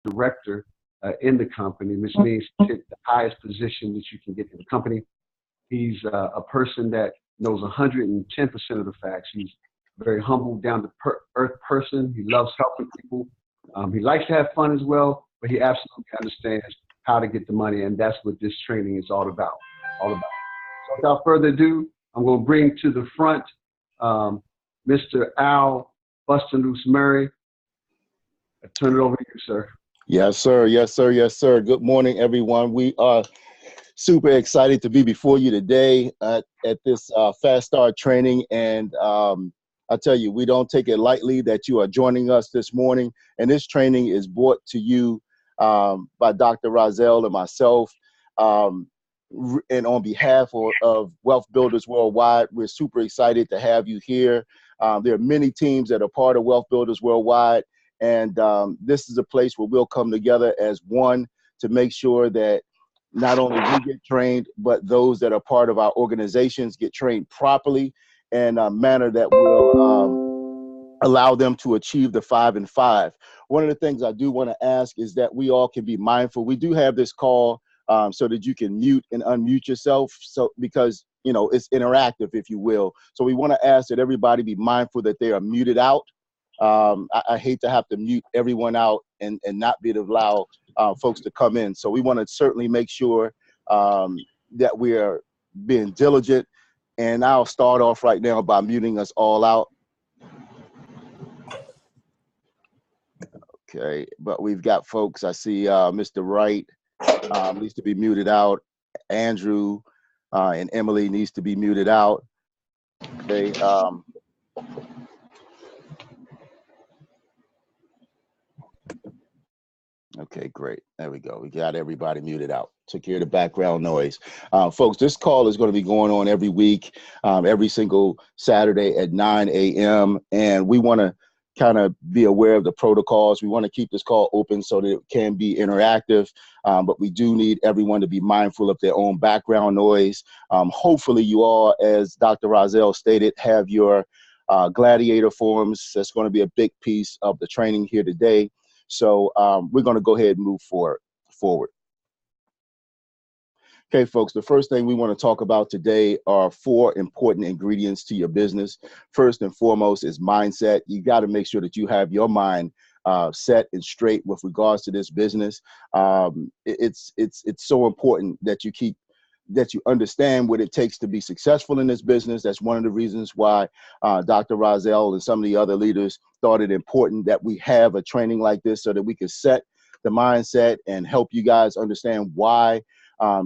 director in the company, which means the highest position that you can get in the company. He's a person that knows 110% of the facts. He's a very humble, down to earth person. He loves helping people. He likes to have fun as well, but he absolutely understands how to get the money, and that's what this training is all about. So without further ado, I'm going to bring to the front Mr. Al Bustin' Loose Murray. I turn it over to you, sir. Yes, sir. Yes, sir. Yes, sir. Good morning, everyone. We are super excited to be before you today at this Fast Start training. And I tell you, we don't take it lightly that you are joining us this morning. And this training is brought to you by Dr. Rozelle and myself. And on behalf of Wealth Builders Worldwide, we're super excited to have you here. There are many teams that are part of Wealth Builders Worldwide. And this is a place where we'll come together as one to make sure that not only we get trained, but those that are part of our organizations get trained properly in a manner that will allow them to achieve the 5 and 5. One of the things I do want to ask is that we all can be mindful. We do have this call so that you can mute and unmute yourself, so because it's interactive, if you will. So we want to ask that everybody be mindful that they are muted out. I hate to have to mute everyone out and not be able to allow folks to come in. So we want to certainly make sure that we are being diligent. And I'll start off right now by muting us all out. Okay, but we've got folks. I see Mr. Wright needs to be muted out. Andrew and Emily needs to be muted out. Okay. Okay, great. There we go. We got everybody muted out. Took care of the background noise. Folks, this call is going to be going on every week, every single Saturday at 9 a.m. And we want to kind of be aware of the protocols. We want to keep this call open so that it can be interactive. But we do need everyone to be mindful of their own background noise. Hopefully you all, as Dr. Rozelle stated, have your gladiator forms. That's going to be a big piece of the training here today. So we're going to go ahead and move forward. Okay, folks, the first thing we want to talk about today are 4 important ingredients to your business. First and foremost is mindset. You got to make sure that you have your mind set and straight with regards to this business. It's so important that you understand what it takes to be successful in this business. That's one of the reasons why Dr. Rozelle and some of the other leaders thought it important that we have a training like this so that we can set the mindset and help you guys understand why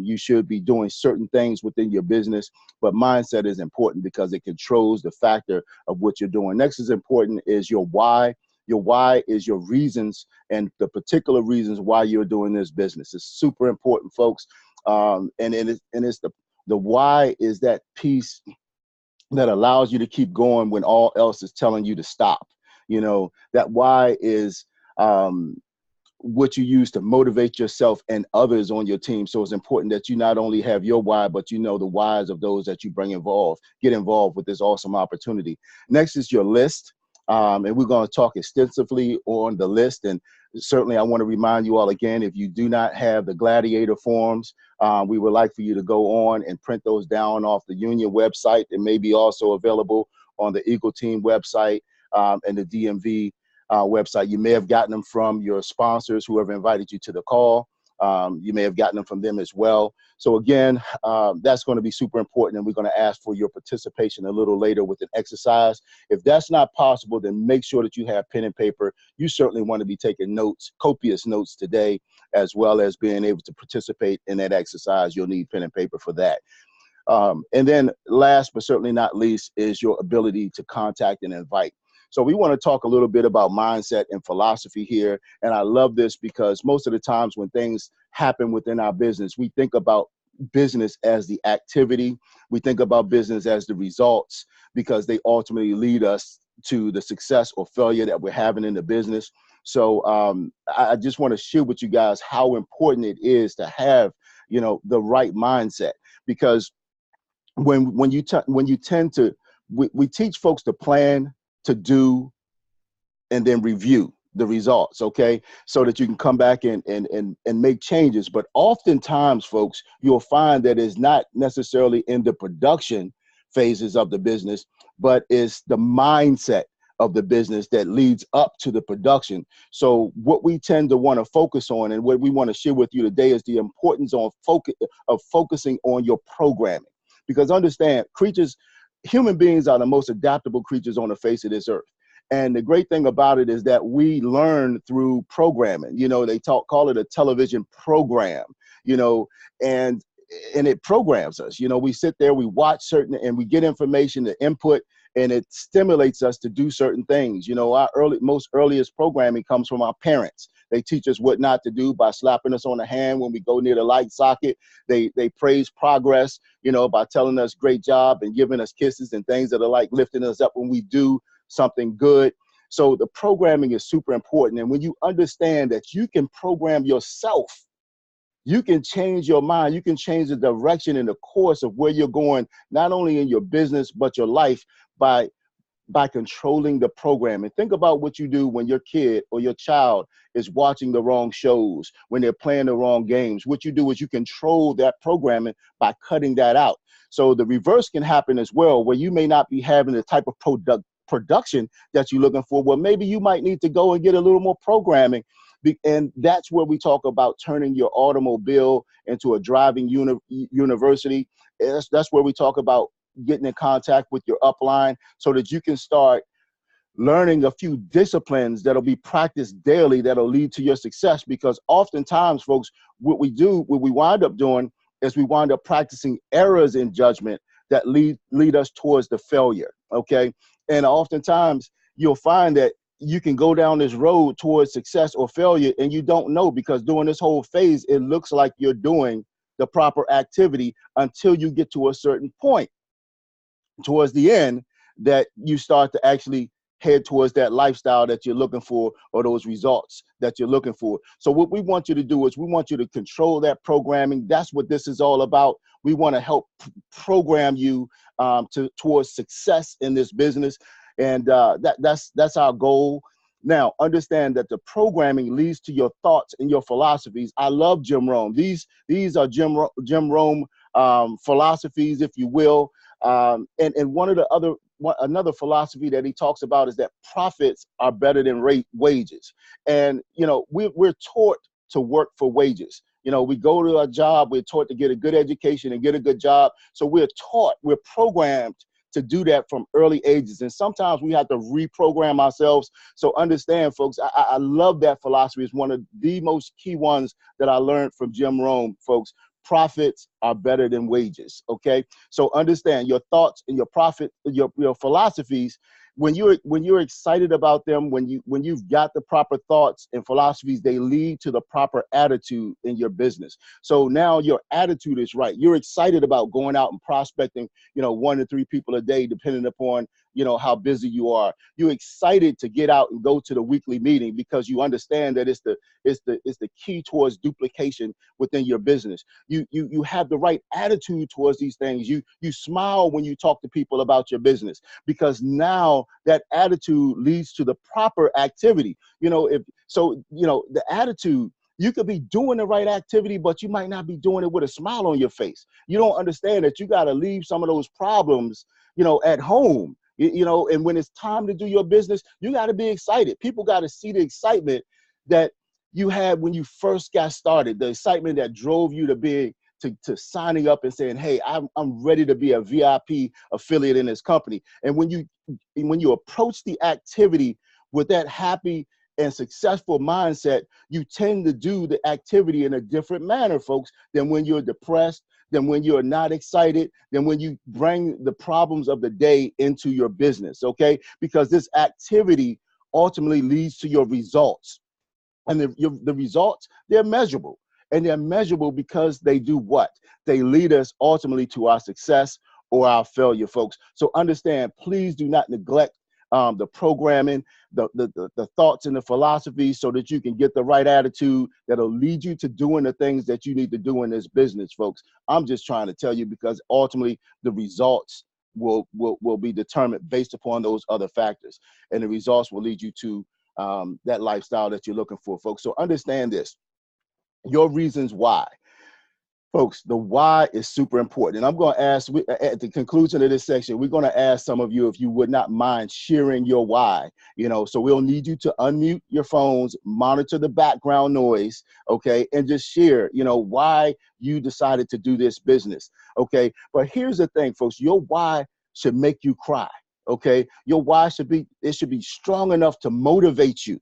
you should be doing certain things within your business. But mindset is important because it controls the factor of what you're doing. Next is important is your why. Your why is your reasons and the particular reasons why you're doing this business. It's super important, folks. And it's the why is that piece that allows you to keep going when all else is telling you to stop. That why is what you use to motivate yourself and others on your team. So it's important that you not only have your why, but the whys of those that you get involved with this awesome opportunity. Next is your list. And we're going to talk extensively on the list. And certainly I want to remind you all again, if you do not have the gladiator forms, we would like for you to go on and print those down off the union website. It may be also available on the Eagle Team website and the DMV website. You may have gotten them from your sponsors, whoever invited you to the call. You may have gotten them from them as well. So again, that's going to be super important, and we're going to ask for your participation a little later with an exercise. If that's not possible, then make sure that you have pen and paper. You certainly want to be taking notes, copious notes today, as well as being able to participate in that exercise. You'll need pen and paper for that. And then last but certainly not least is your ability to contact and invite. So we want to talk a little bit about mindset and philosophy here. And I love this because most of the times when things happen within our business, we think about business as the activity. We think about business as the results because they ultimately lead us to the success or failure that we're having in the business. So I just want to share with you guys how important it is to have, the right mindset, because when you tend to, we teach folks to plan, to do, and then review. the results, okay? So that you can come back and make changes. But oftentimes, folks, you'll find that it's not necessarily in the production phases of the business, but it's the mindset of the business that leads up to the production. So what we tend to want to focus on, and what we want to share with you today, is the importance of focusing on your programming. Because understand, human beings are the most adaptable creatures on the face of this earth. And the great thing about it is that we learn through programming. You know, they call it a television program, you know, and it programs us. You know, we sit there, we watch certain, and we get information, the input, and it stimulates us to do certain things. You know, our most earliest programming comes from our parents. They teach us what not to do by slapping us on the hand when we go near the light socket. They praise progress, you know, by telling us great job and giving us kisses and things that are like lifting us up when we do something good. So the programming is super important. And when you understand that you can program yourself, you can change your mind, you can change the direction and the course of where you're going, not only in your business, but your life, by controlling the program. And think about what you do when your kid or your child is watching the wrong shows, when they're playing the wrong games. What you do is you control that programming by cutting that out. So the reverse can happen as well, where you may not be having the type of production that you're looking for. Well, maybe you might need to go and get a little more programming. And that's where we talk about turning your automobile into a driving university. That's where we talk about getting in contact with your upline so that you can start learning a few disciplines that'll be practiced daily that'll lead to your success. Because oftentimes, folks, what we wind up doing is we wind up practicing errors in judgment that lead us towards the failure, okay? And oftentimes you'll find that you can go down this road towards success or failure and you don't know, because during this whole phase, it looks like you're doing the proper activity until you get to a certain point towards the end that you start to actually head towards that lifestyle that you're looking for, or those results that you're looking for. So what we want you to do is we want you to control that programming. That's what this is all about. We want to help program you towards success in this business. And that's our goal. Now, understand that the programming leads to your thoughts and your philosophies. I love Jim Rohn. These are Jim Rohn philosophies, if you will. And one of the another philosophy that he talks about is that profits are better than wages. And, you know, we're taught to work for wages. You know, we go to a job, we're taught to get a good education and get a good job. So we're programmed to do that from early ages. And sometimes we have to reprogram ourselves. So understand, folks, I love that philosophy. It's one of the most key ones that I learned from Jim Rohn, folks. Profits are better than wages, okay? So understand your thoughts and your philosophies. When you're excited about them, when you've got the proper thoughts and philosophies, they lead to the proper attitude in your business. So now your attitude is right. You're excited about going out and prospecting, 1 to 3 people a day, depending upon, how busy you are. You're excited to get out and go to the weekly meeting because you understand that it's the key towards duplication within your business. You have the right attitude towards these things. You smile when you talk to people about your business, because now that attitude leads to the proper activity. The attitude, you could be doing the right activity, but you might not be doing it with a smile on your face. You don't understand that you got to leave some of those problems, at home, and when it's time to do your business, you got to be excited. People got to see the excitement that you had when you first got started, the excitement that drove you to signing up and saying, hey, I'm ready to be a VIP affiliate in this company. And when you approach the activity with that happy and successful mindset, you tend to do the activity in a different manner, folks, than when you're depressed, than when you're not excited, than when you bring the problems of the day into your business, okay? Because this activity ultimately leads to your results. And the results, they're measurable. And they're measurable because they do what? They lead us ultimately to our success or our failure, folks. So understand, please do not neglect the programming, the thoughts and the philosophies, so that you can get the right attitude that'll lead you to doing the things that you need to do in this business, folks. I'm just trying to tell you, because ultimately the results will be determined based upon those other factors. And the results will lead you to that lifestyle that you're looking for, folks. So understand this, your reasons why. Folks, the why is super important. And I'm going to ask, at the conclusion of this section, we're going to ask some of you if you would not mind sharing your why. So we'll need you to unmute your phones, monitor the background noise, okay, and just share, why you decided to do this business, okay? But here's the thing, folks, your why should make you cry, okay? Your why should be strong enough to motivate you.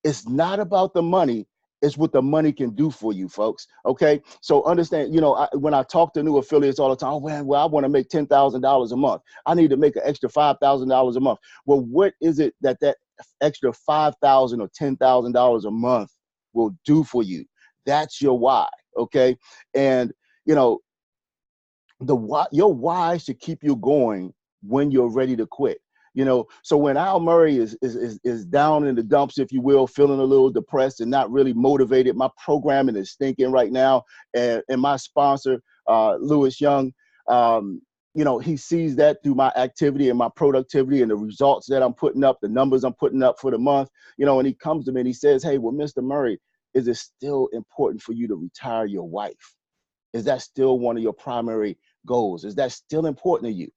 It's not about the money. It's what the money can do for you, folks. Okay. So understand, when I talk to new affiliates all the time, oh, man, well, I want to make $10,000 a month. I need to make an extra $5,000 a month. Well, what is it that extra $5,000 or $10,000 a month will do for you? That's your why. Okay. And, your why should keep you going when you're ready to quit. So when Al Murray is down in the dumps, if you will, feeling a little depressed and not really motivated, my programming is stinking right now. And my sponsor, Lewis Young, he sees that through my activity and my productivity and the results that I'm putting up, the numbers I'm putting up for the month, and he comes to me and he says, hey, well, Mr. Murray, is it still important for you to retire your wife? Is that still one of your primary goals? Is that still important to you?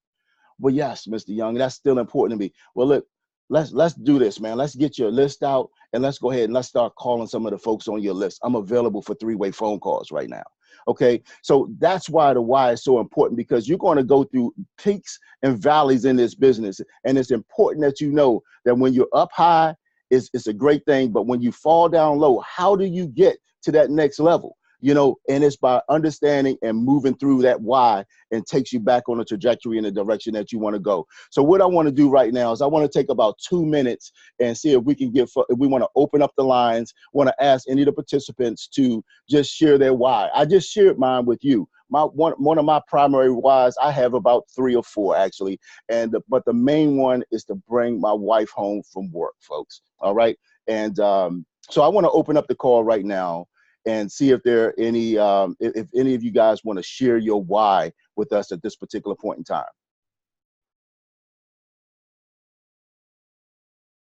Well, yes, Mr. Young, that's still important to me. Well, look, let's do this, man. Let's get your list out and let's go ahead and let's start calling some of the folks on your list. I'm available for 3-way phone calls right now. Okay, so that's why the why is so important, because you're going to go through peaks and valleys in this business. And it's important that you know that when you're up high, it's a great thing. But when you fall down low, how do you get to that next level? And it's by understanding and moving through that why, and takes you back on a trajectory in the direction that you want to go. So what I want to do right now is I want to take about 2 minutes and see if we can if we want to open up the lines, want to ask any of the participants to just share their why. I just shared mine with you. One of my primary whys, I have about 3 or 4 actually. But the main one is to bring my wife home from work, folks. All right. And so I want to open up the call right now and see if there are any, if any of you guys want to share your why with us at this particular point in time.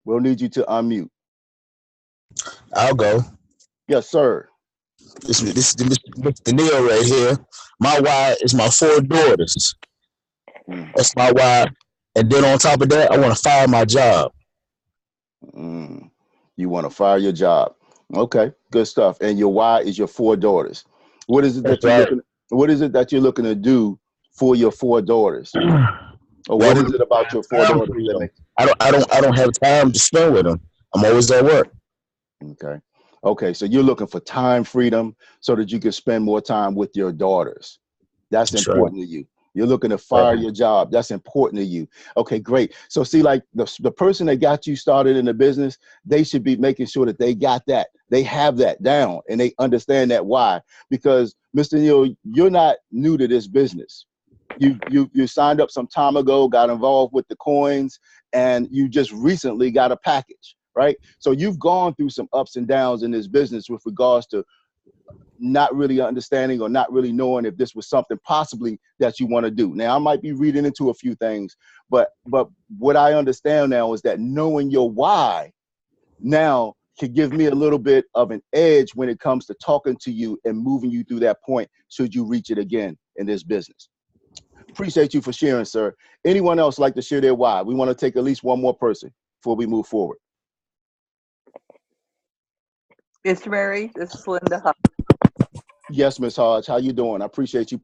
We'll need you to unmute. I'll go. Yes, sir. This is Mr. Neil right here. My why is my 4 daughters. That's my why. And then on top of that, I want to fire my job. You want to fire your job. Okay, good stuff. And your why is your 4 daughters. What is it that what is it that you're looking to do for your 4 daughters? Or what is it about your 4 daughters that makes I don't have time to spend with them. I'm always at work. Okay, so you're looking for time freedom so that you can spend more time with your daughters. That's important to you. You're looking to fire your job. That's important to you. Okay, great. So see, like the person that got you started in the business, they should be making sure that they got that. They have that down and they understand that why. Because Mr. Neal, you're not new to this business. You signed up some time ago, got involved with the coins, and you just recently got a package, right? So you've gone through some ups and downs in this business with regards to not really understanding or not really knowing if this was something possibly that you want to do. Now, I might be reading into a few things, but what I understand now is that knowing your why now can give me a little bit of an edge when it comes to talking to you and moving you through that point should you reach it again in this business. Appreciate you for sharing, sir. Anyone else like to share their why? We want to take at least one more person before we move forward. Mr. Murray, this is Linda. Yes, Ms. Hodge, how you doing? I appreciate you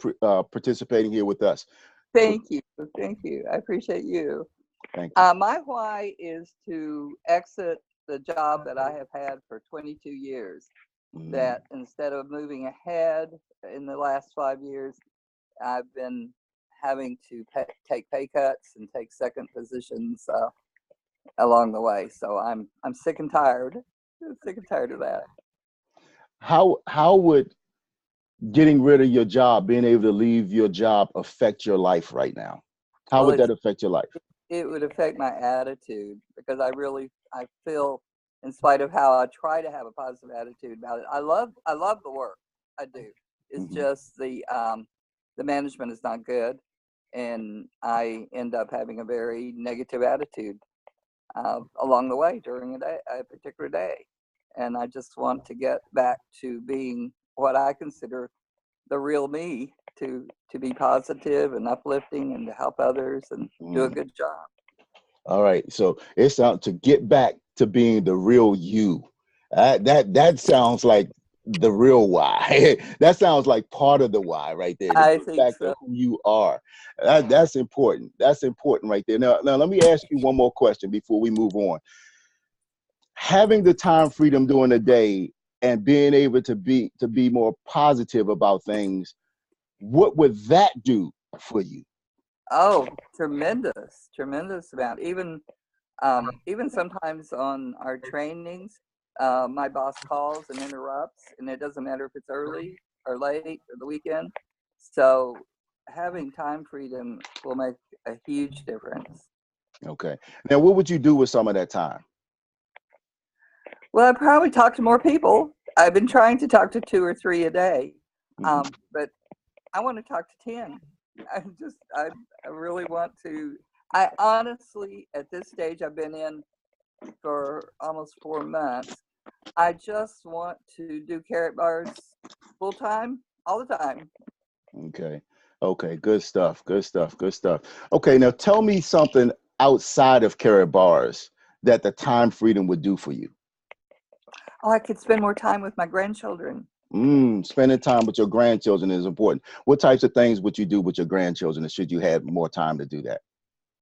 participating here with us. Thank you. Thank you. I appreciate you. Thank you. My why is to exit the job that I have had for 22 years. That instead of moving ahead in the last 5 years, I've been having to take pay cuts and take second positions along the way. So I'm sick and tired. Sick and tired of that. How would getting rid of your job, being able to leave your job, affect your life right now? How would that affect your life? It would affect my attitude, because I feel, in spite of how I try to have a positive attitude about it, I love the work. I do. It's just the management is not good, and I end up having a very negative attitude. along the way during a particular day. And I just want to get back to being what I consider the real me, to be positive and uplifting and to help others and do a good job. All right. So it's out to get back to being the real you. That sounds like the real why. That sounds like part of the why right there. To I get think back so. to who you are. That's important. That's important right there. Now let me ask you one more question before we move on. Having the time freedom during the day and being able to be more positive about things, what would that do for you? Oh, tremendous amount. Even sometimes on our trainings, my boss calls and interrupts, and it doesn't matter if it's early or late or the weekend. So having time freedom will make a huge difference. Okay. Now, what would you do with some of that time? Well, I probably talk to more people. I've been trying to talk to 2 or 3 a day, but I want to talk to 10. I really want to. I honestly, at this stage I've been in for almost 4 months, I just want to do Karatbars full time, all the time. Okay. Okay. Good stuff. Good stuff. Good stuff. Okay. Now, tell me something outside of Karatbars that the time freedom would do for you. Oh, I could spend more time with my grandchildren. Spending time with your grandchildren is important. What types of things would you do with your grandchildren, and should you have more time to do that?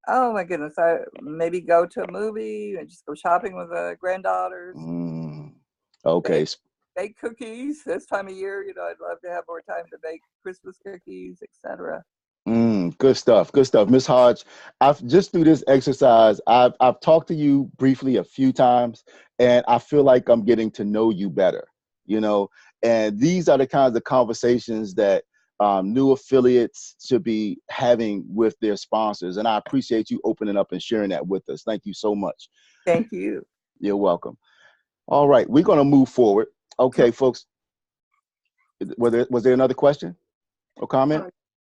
Oh my goodness, I maybe go to a movie and just go shopping with the granddaughters. Okay. Bake cookies this time of year. I'd love to have more time to bake Christmas cookies, etc. Good stuff. Good stuff. Miss Hodge, I've just through this exercise, I've talked to you briefly a few times, and I feel like I'm getting to know you better, and these are the kinds of conversations that new affiliates should be having with their sponsors. And I appreciate you opening up and sharing that with us. Thank you so much. Thank you. You're welcome. All right, we're going to move forward. Okay, folks, was there another question or comment?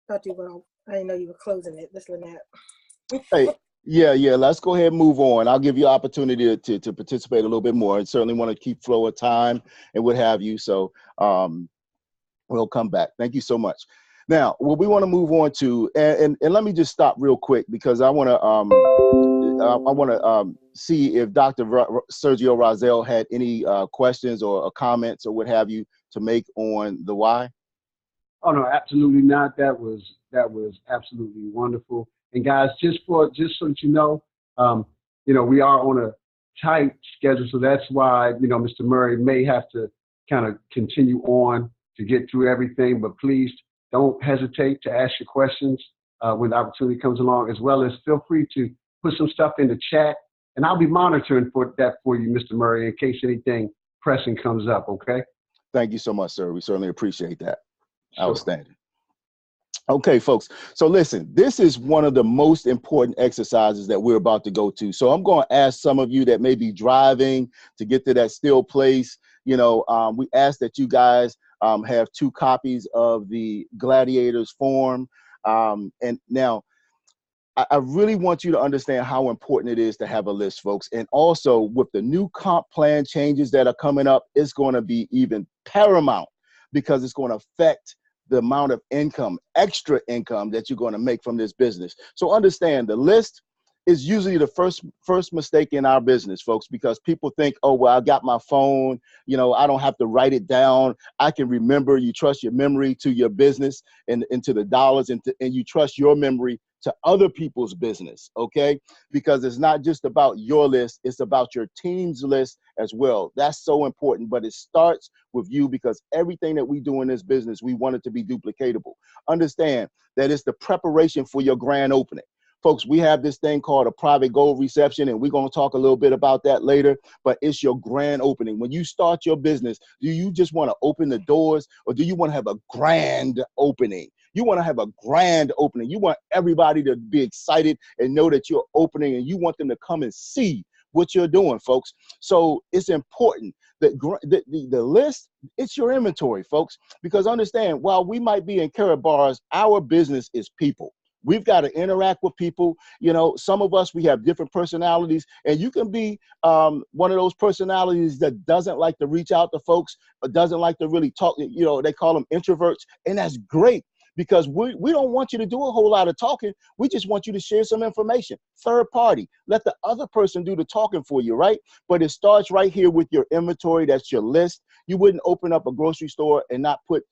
Thought you were. I didn't know you were closing it. This Lynette. Hey, yeah. Let's go ahead and move on. I'll give you opportunity to participate a little bit more. I certainly want to keep flow of time and what have you. So we'll come back. Thank you so much. Now, what we want to move on to, and let me just stop real quick because I want to see if Dr. Sergio Rozelle had any questions or comments or what have you to make on the why. Oh no, absolutely not. That was absolutely wonderful. And guys, just so that we are on a tight schedule, so that's why Mr. Murray may have to kind of continue on to get through everything. But please don't hesitate to ask your questions when the opportunity comes along, as well as feel free to put some stuff in the chat, and I'll be monitoring for you, Mr. Murray, in case anything pressing comes up. Okay. Thank you so much, sir. We certainly appreciate that. Sure. Outstanding. Okay, folks. So listen, this is one of the most important exercises that we're about to go to. So I'm going to ask some of you that may be driving to get to that still place. We ask that you guys have 2 copies of the Gladiators form. And now I really want you to understand how important it is to have a list, folks. And also with the new comp plan changes that are coming up, it's going to be even paramount because it's going to affect the amount of income, extra income that you're going to make from this business. So understand the list is usually the first mistake in our business, folks, because people think, oh, well, I got my phone, I don't have to write it down. I can remember. You trust your memory to your business and to the dollars, and you trust your memory to other people's business, okay? Because it's not just about your list, it's about your team's list as well. That's so important, but it starts with you because everything that we do in this business, we want it to be duplicatable. Understand that it's the preparation for your grand opening. Folks, we have this thing called a private gold reception, and we're going to talk a little bit about that later, but it's your grand opening. When you start your business, do you just want to open the doors, or do you want to have a grand opening? You want to have a grand opening. You want everybody to be excited and know that you're opening, and you want them to come and see what you're doing, folks. So it's important that the list, it's your inventory, folks, because understand, while we might be in Karatbars, our business is people. We've got to interact with people. You know, some of us, we have different personalities, and you can be one of those personalities that doesn't like to reach out to folks, or doesn't like to really talk. You know, they call them introverts, and that's great, because we don't want you to do a whole lot of talking. We just want you to share some information. Third party, let the other person do the talking for you, right? But it starts right here with your inventory. That's your list. You wouldn't open up a grocery store and not put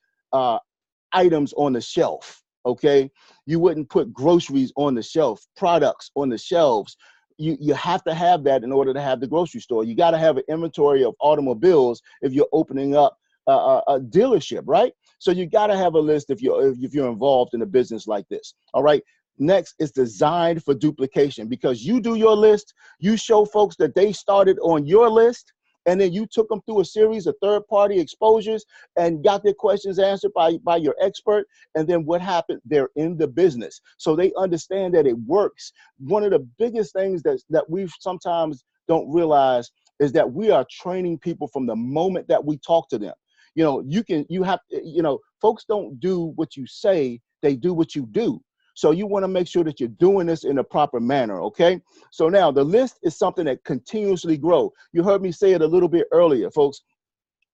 items on the shelf, okay? You wouldn't put groceries on the shelf, products on the shelves. You have to have that in order to have the grocery store. You got to have an inventory of automobiles if you're opening up a dealership, right? So you got to have a list if you're involved in a business like this. All right. Next is designed for duplication, because you do your list, you show folks that they started on your list, and then you took them through a series of third-party exposures and got their questions answered by your expert. And then what happened? They're in the business, so they understand that it works. One of the biggest things that we sometimes don't realize is that we are training people from the moment that we talk to them. You know, folks don't do what you say, they do what you do. So you want to make sure that you're doing this in a proper manner, okay? So now the list is something that continuously grow. You heard me say it a little bit earlier, folks.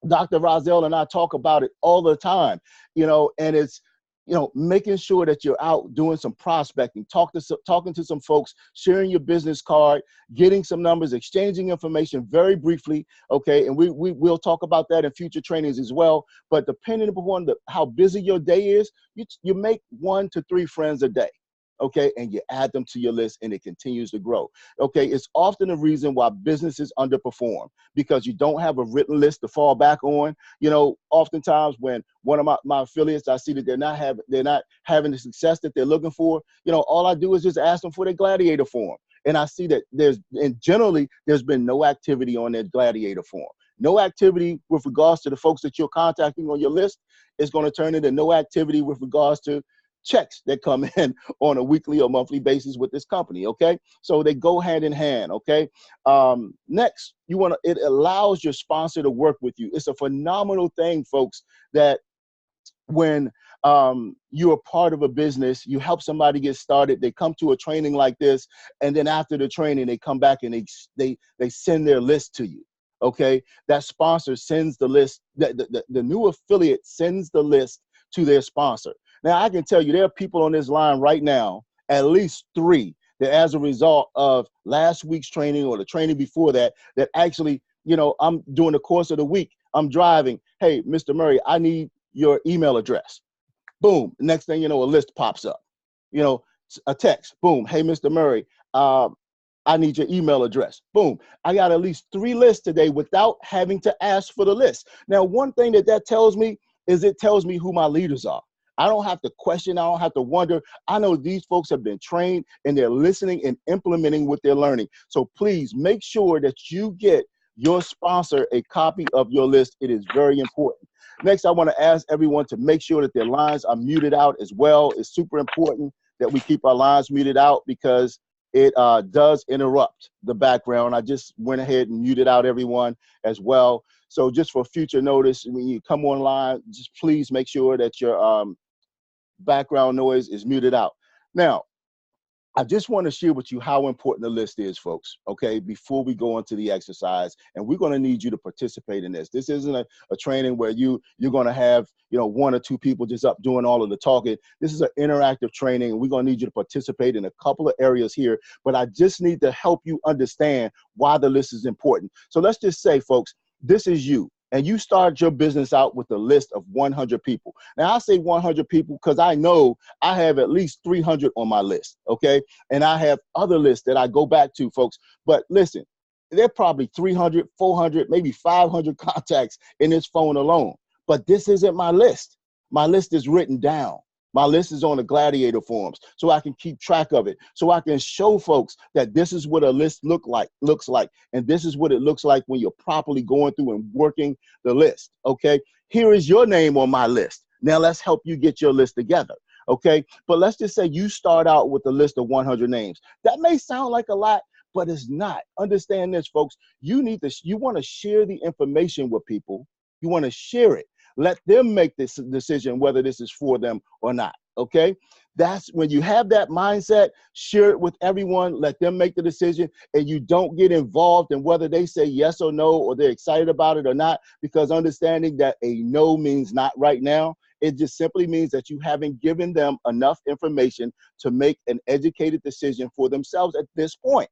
Dr. Rozelle and I talk about it all the time, you know, and it's, you know, making sure that you're out doing some prospecting, talking to some folks, sharing your business card, getting some numbers, exchanging information very briefly, okay? And we'll talk about that in future trainings as well. But depending upon how busy your day is, you make 1 to 3 friends a day, okay? And you add them to your list, and it continues to grow, okay? It's often a reason why businesses underperform, because you don't have a written list to fall back on. You know, oftentimes when one of my affiliates, I see that they're not having the success that they're looking for, you know, all I do is just ask them for their gladiator form. And I see that generally there's been no activity on their gladiator form. No activity with regards to the folks that you're contacting on your list is going to turn into no activity with regards to checks that come in on a weekly or monthly basis with this company, okay? So they go hand in hand, okay? Next, it allows your sponsor to work with you. It's a phenomenal thing, folks, that when you're a part of a business, you help somebody get started, they come to a training like this, and then after the training, they come back and they send their list to you, okay? That sponsor sends the list, the new affiliate sends the list to their sponsor. Now, I can tell you there are people on this line right now, at least 3, that as a result of last week's training or the training before that actually, you know, I'm doing the course of the week, I'm driving, hey, Mr. Murray, I need your email address. Boom. Next thing you know, a list pops up. You know, a text. Boom. Hey, Mr. Murray, I need your email address. Boom. I got at least 3 lists today without having to ask for the list. Now, one thing that tells me is it tells me who my leaders are. I don't have to question. I don't have to wonder. I know these folks have been trained and they're listening and implementing what they're learning. So please make sure that you get your sponsor a copy of your list. It is very important. Next, I want to ask everyone to make sure that their lines are muted out as well. It's super important that we keep our lines muted out because it does interrupt the background. I just went ahead and muted out everyone as well. So just for future notice, when you come online, just please make sure that your background noise is muted out. Now, I just want to share with you how important the list is, folks, okay, before we go into the exercise. And we're going to need you to participate in this. This isn't a training where you're going to have, you know, 1 or 2 people just up doing all of the talking. This is an interactive training, and we're going to need you to participate in a couple of areas here. But I just need to help you understand why the list is important. So let's just say, folks, this is you. And you start your business out with a list of 100 people. Now, I say 100 people because I know I have at least 300 on my list, okay? And I have other lists that I go back to, folks. But listen, there are probably 300, 400, maybe 500 contacts in this phone alone. But this isn't my list. My list is written down. My list is on the gladiator forms so I can keep track of it, so I can show folks that this is what a list looks like, and this is what it looks like when you're properly going through and working the list, okay? Here is your name on my list. Now let's help you get your list together, okay? But let's just say you start out with a list of 100 names. That may sound like a lot, but it's not. Understand this, folks. You want to share the information with people. You want to share it. Let them make this decision whether this is for them or not, okay? That's when you have that mindset, share it with everyone, let them make the decision, and you don't get involved in whether they say yes or no, or they're excited about it or not, because understanding that a no means not right now, it just simply means that you haven't given them enough information to make an educated decision for themselves at this point.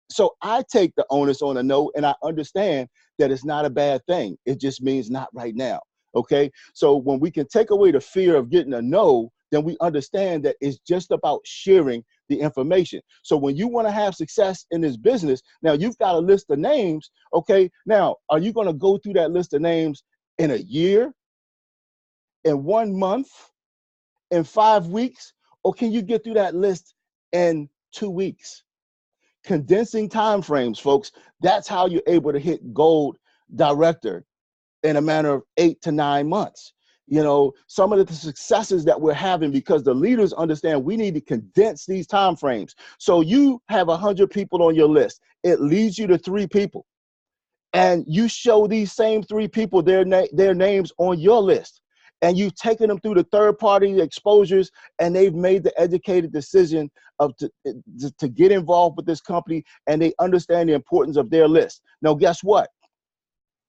So I take the onus on a no, and I understand that it's not a bad thing. It just means not right now. Okay. So when we can take away the fear of getting a no, then we understand that it's just about sharing the information. So when you want to have success in this business, now you've got a list of names. Okay. Now, are you going to go through that list of names in a year, in 1 month, in 5 weeks, or can you get through that list in 2 weeks? Condensing time frames, folks. That's how you're able to hit gold director in a matter of 8 to 9 months. You know, some of the successes that we're having because the leaders understand we need to condense these time frames. So you have 100 people on your list. It leads you to 3 people. And you show these same 3 people their names on your list. And you've taken them through the third-party exposures, and they've made the educated decision to get involved with this company, and they understand the importance of their list. Now, guess what?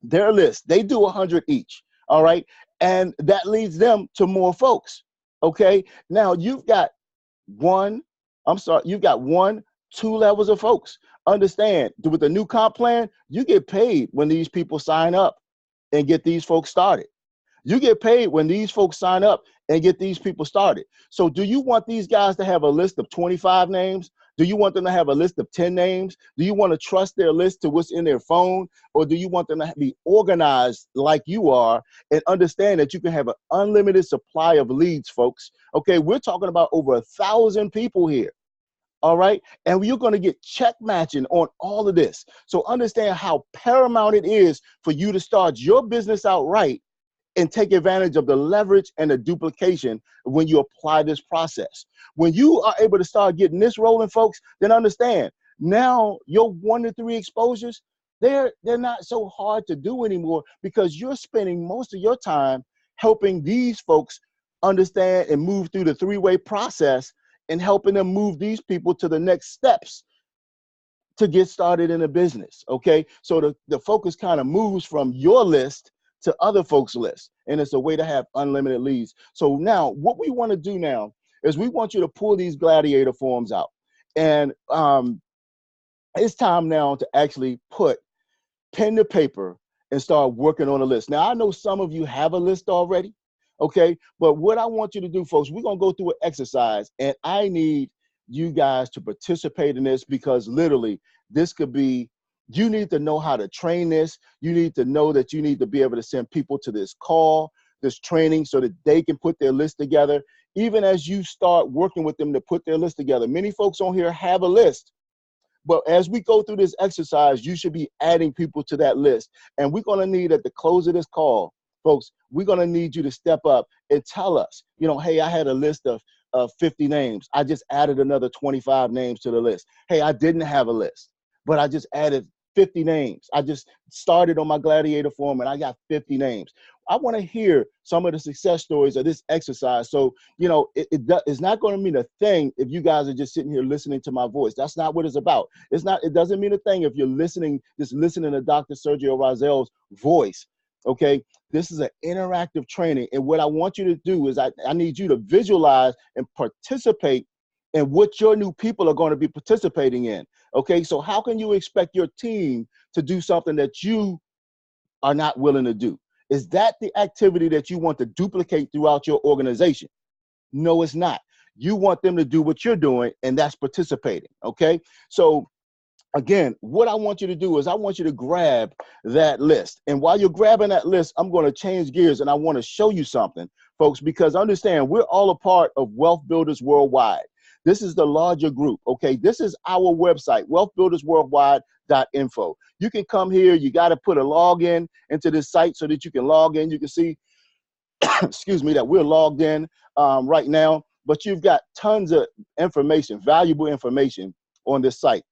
Their list, they do 100 each, all right? And that leads them to more folks, okay? Now, you've got 2 levels of folks. Understand, with the new comp plan, you get paid when these people sign up and get these folks started. You get paid when these folks sign up and get these people started. So do you want these guys to have a list of 25 names? Do you want them to have a list of 10 names? Do you want to trust their list to what's in their phone? Or do you want them to be organized like you are and understand that you can have an unlimited supply of leads, folks? Okay, we're talking about over 1,000 people here. All right. And you're going to get check matching on all of this. So understand how paramount it is for you to start your business out right and take advantage of the leverage and the duplication when you apply this process. When you are able to start getting this rolling, folks, then understand now your 1 to 3 exposures, they're not so hard to do anymore because you're spending most of your time helping these folks understand and move through the 3-way process and helping them move these people to the next steps to get started in a business. Okay. So the focus kind of moves from your list to other folks' lists. And it's a way to have unlimited leads. So now what we want to do now is we want you to pull these gladiator forms out. And it's time now to actually put pen to paper and start working on a list. Now, I know some of you have a list already. Okay. But what I want you to do, folks, we're going to go through an exercise, and I need you guys to participate in this because literally this could be, you need to know how to train this. You need to know that you need to be able to send people to this call, this training, so that they can put their list together. Even as you start working with them to put their list together, many folks on here have a list. But as we go through this exercise, you should be adding people to that list. And we're going to need at the close of this call, folks, we're going to need you to step up and tell us, you know, hey, I had a list of 50 names. I just added another 25 names to the list. Hey, I didn't have a list, but I just added 50 names. I just started on my gladiator form and I got 50 names. I want to hear some of the success stories of this exercise. So, you know, it's not going to mean a thing if you guys are just sitting here listening to my voice. That's not what it's about. It doesn't mean a thing if you're just listening to Dr. Sergio Razel's voice. Okay. This is an interactive training. And what I want you to do is I need you to visualize and participate in what your new people are going to be participating in. Okay. So how can you expect your team to do something that you are not willing to do? Is that the activity that you want to duplicate throughout your organization? No, it's not. You want them to do what you're doing, and that's participating. Okay. So again, what I want you to do is I want you to grab that list. And while you're grabbing that list, I'm going to change gears and I want to show you something, folks, because understand we're all a part of Wealth Builders Worldwide. This is the larger group. Okay. This is our website, wealthbuildersworldwide.info. You can come here. You got to put a login into this site so that you can log in. You can see, excuse me, that we're logged in right now, but you've got tons of information, valuable information on this site.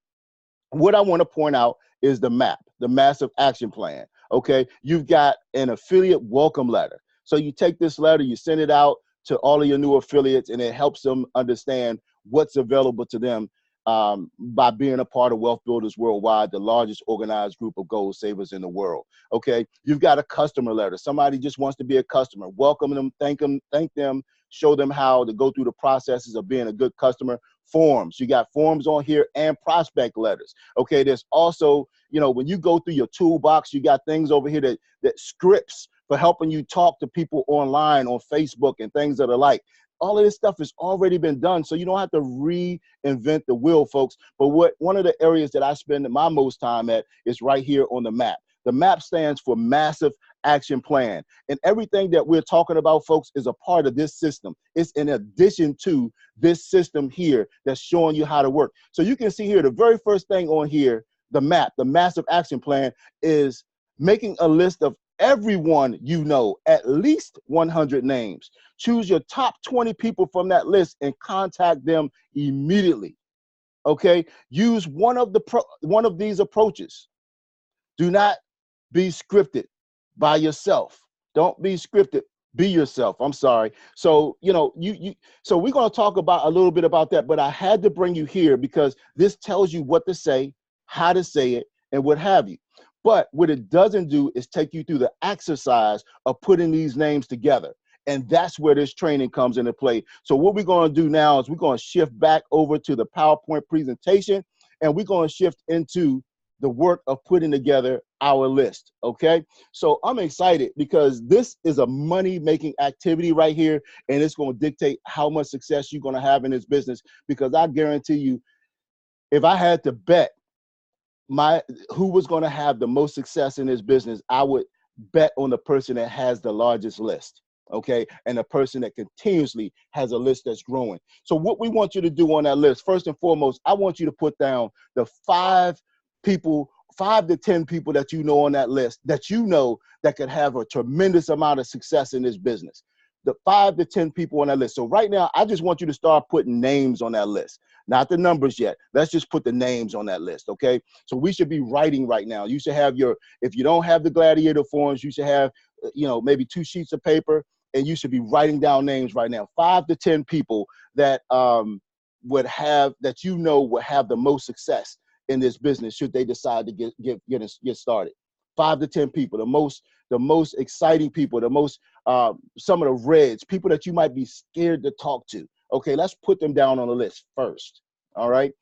What I want to point out is the map, the massive action plan. Okay. You've got an affiliate welcome letter. So you take this letter, you send it out to all of your new affiliates, and it helps them understand what's available to them by being a part of Wealth Builders Worldwide, the largest organized group of goal savers in the world. Okay, you've got a customer letter. Somebody just wants to be a customer. Welcome them, thank them, show them how to go through the processes of being a good customer. Forms, you got forms on here and prospect letters. Okay, there's also, you know, when you go through your toolbox, you got things over here that scripts for helping you talk to people online on Facebook and things that are like. All of this stuff has already been done, so you don't have to reinvent the wheel, folks. But one of the areas that I spend my most time at is right here on the map. The MAP stands for Massive Action Plan. And everything that we're talking about, folks, is a part of this system. It's in addition to this system here that's showing you how to work. So you can see here, the very first thing on here, the MAP, the Massive Action Plan, is making a list of everyone you know, at least 100 names. Choose your top 20 people from that list and contact them immediately. Okay? Use one of these approaches. Do not be scripted by yourself. Don't be scripted. Be yourself. I'm sorry. So, you know, so we're going to talk about a little bit about that, but I had to bring you here because this tells you what to say, how to say it, and what have you. But what it doesn't do is take you through the exercise of putting these names together. And that's where this training comes into play. So what we're going to do now is we're going to shift back over to the PowerPoint presentation, and we're going to shift into the work of putting together our list. Okay, so I'm excited because this is a money-making activity right here, and it's going to dictate how much success you're going to have in this business. Because I guarantee you, if I had to bet who was going to have the most success in this business, I would bet on the person that has the largest list. Okay, and the person that continuously has a list that's growing. So what we want you to do on that list, first and foremost, I want you to put down the 5 to 10 people that you know on that list that you know that could have a tremendous amount of success in this business. The 5 to 10 people on that list. So right now, I just want you to start putting names on that list. Not the numbers yet. Let's just put the names on that list, okay? So we should be writing right now. You should have if you don't have the gladiator forms, you should have, you know, maybe 2 sheets of paper, and you should be writing down names right now. 5 to 10 people that would have the most success in this business should they decide to get started. 5 to 10 people, the most exciting people, some of the reds, people that you might be scared to talk to. Okay, let's put them down on the list first. All right.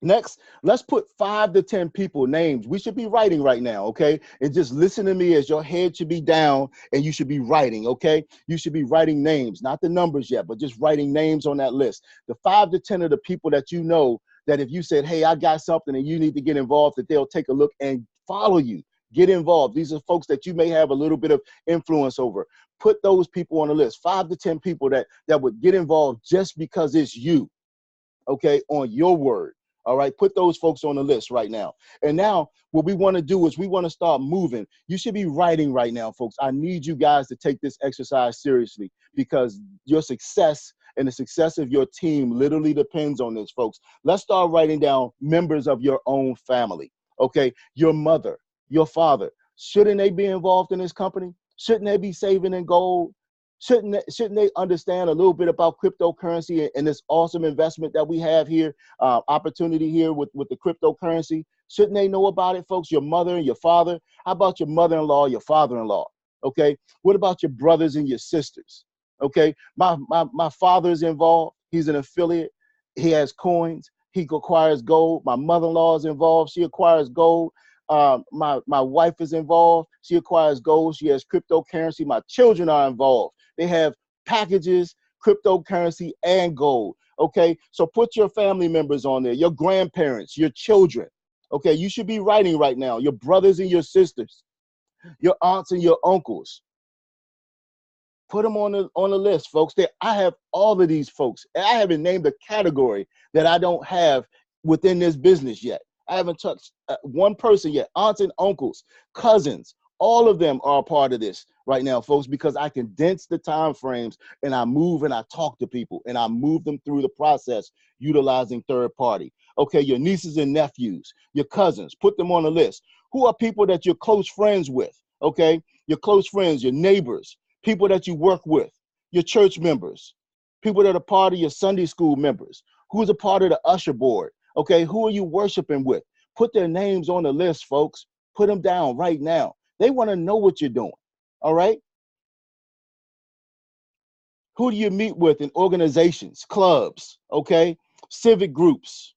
Next, let's put 5 to 10 people names. We should be writing right now, okay? And just listen to me as your head should be down and you should be writing, okay? You should be writing names, not the numbers yet, but just writing names on that list. The 5 to 10 of the people that you know that if you said, hey, I got something and you need to get involved, that they'll take a look and follow you. Get involved. These are folks that you may have a little bit of influence over. Put those people on the list. 5 to 10 people that would get involved just because it's you, okay, on your word. All right, put those folks on the list right now. And now what we want to do is we want to start moving. You should be writing right now, folks. I need you guys to take this exercise seriously because your success and the success of your team literally depends on this, folks. Let's start writing down members of your own family, okay? Your mother, your father. Shouldn't they be involved in this company? Shouldn't they be saving in gold? Shouldn't they understand a little bit about cryptocurrency and this awesome investment that we have here, opportunity here with the cryptocurrency? Shouldn't they know about it, folks? Your mother and your father. How about your mother-in-law, your father-in-law? Okay. What about your brothers and your sisters? Okay. My father's involved. He's an affiliate. He has coins. He acquires gold. My mother-in-law is involved. She acquires gold. My wife is involved. She acquires gold. She has cryptocurrency. My children are involved. They have packages, cryptocurrency, and gold. Okay, so put your family members on there, your grandparents, your children. Okay, you should be writing right now. Your brothers and your sisters, your aunts and your uncles. Put them on the list, folks. I have all of these folks. I haven't named a category that I don't have within this business yet. I haven't touched one person yet. Aunts and uncles, cousins, all of them are a part of this right now, folks, because I condense the time frames and I move and I talk to people and I move them through the process utilizing third party. Okay, your nieces and nephews, your cousins, put them on the list. Who are people that you're close friends with? Okay, your close friends, your neighbors, people that you work with, your church members, people that are part of your Sunday school members, who's a part of the usher board, okay? Who are you worshiping with? Put their names on the list, folks. Put them down right now. They want to know what you're doing, all right? Who do you meet with in organizations, clubs, okay? Civic groups,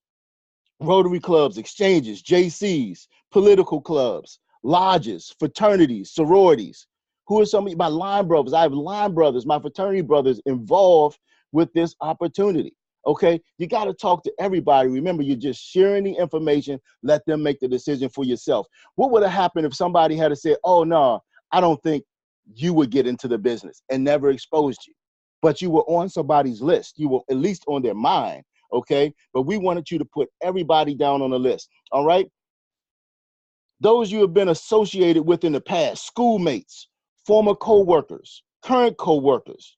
Rotary clubs, exchanges, JCs, political clubs, lodges, fraternities, sororities. Who are some of my line brothers? I have line brothers, my fraternity brothers involved with this opportunity. Okay, you got to talk to everybody. Remember, you're just sharing the information. Let them make the decision for yourself. What would have happened if somebody had said, oh, no, I don't think you would get into the business, and never exposed you? But you were on somebody's list. You were at least on their mind. Okay, but we wanted you to put everybody down on the list. All right. Those you have been associated with in the past, schoolmates, former co-workers, current co-workers,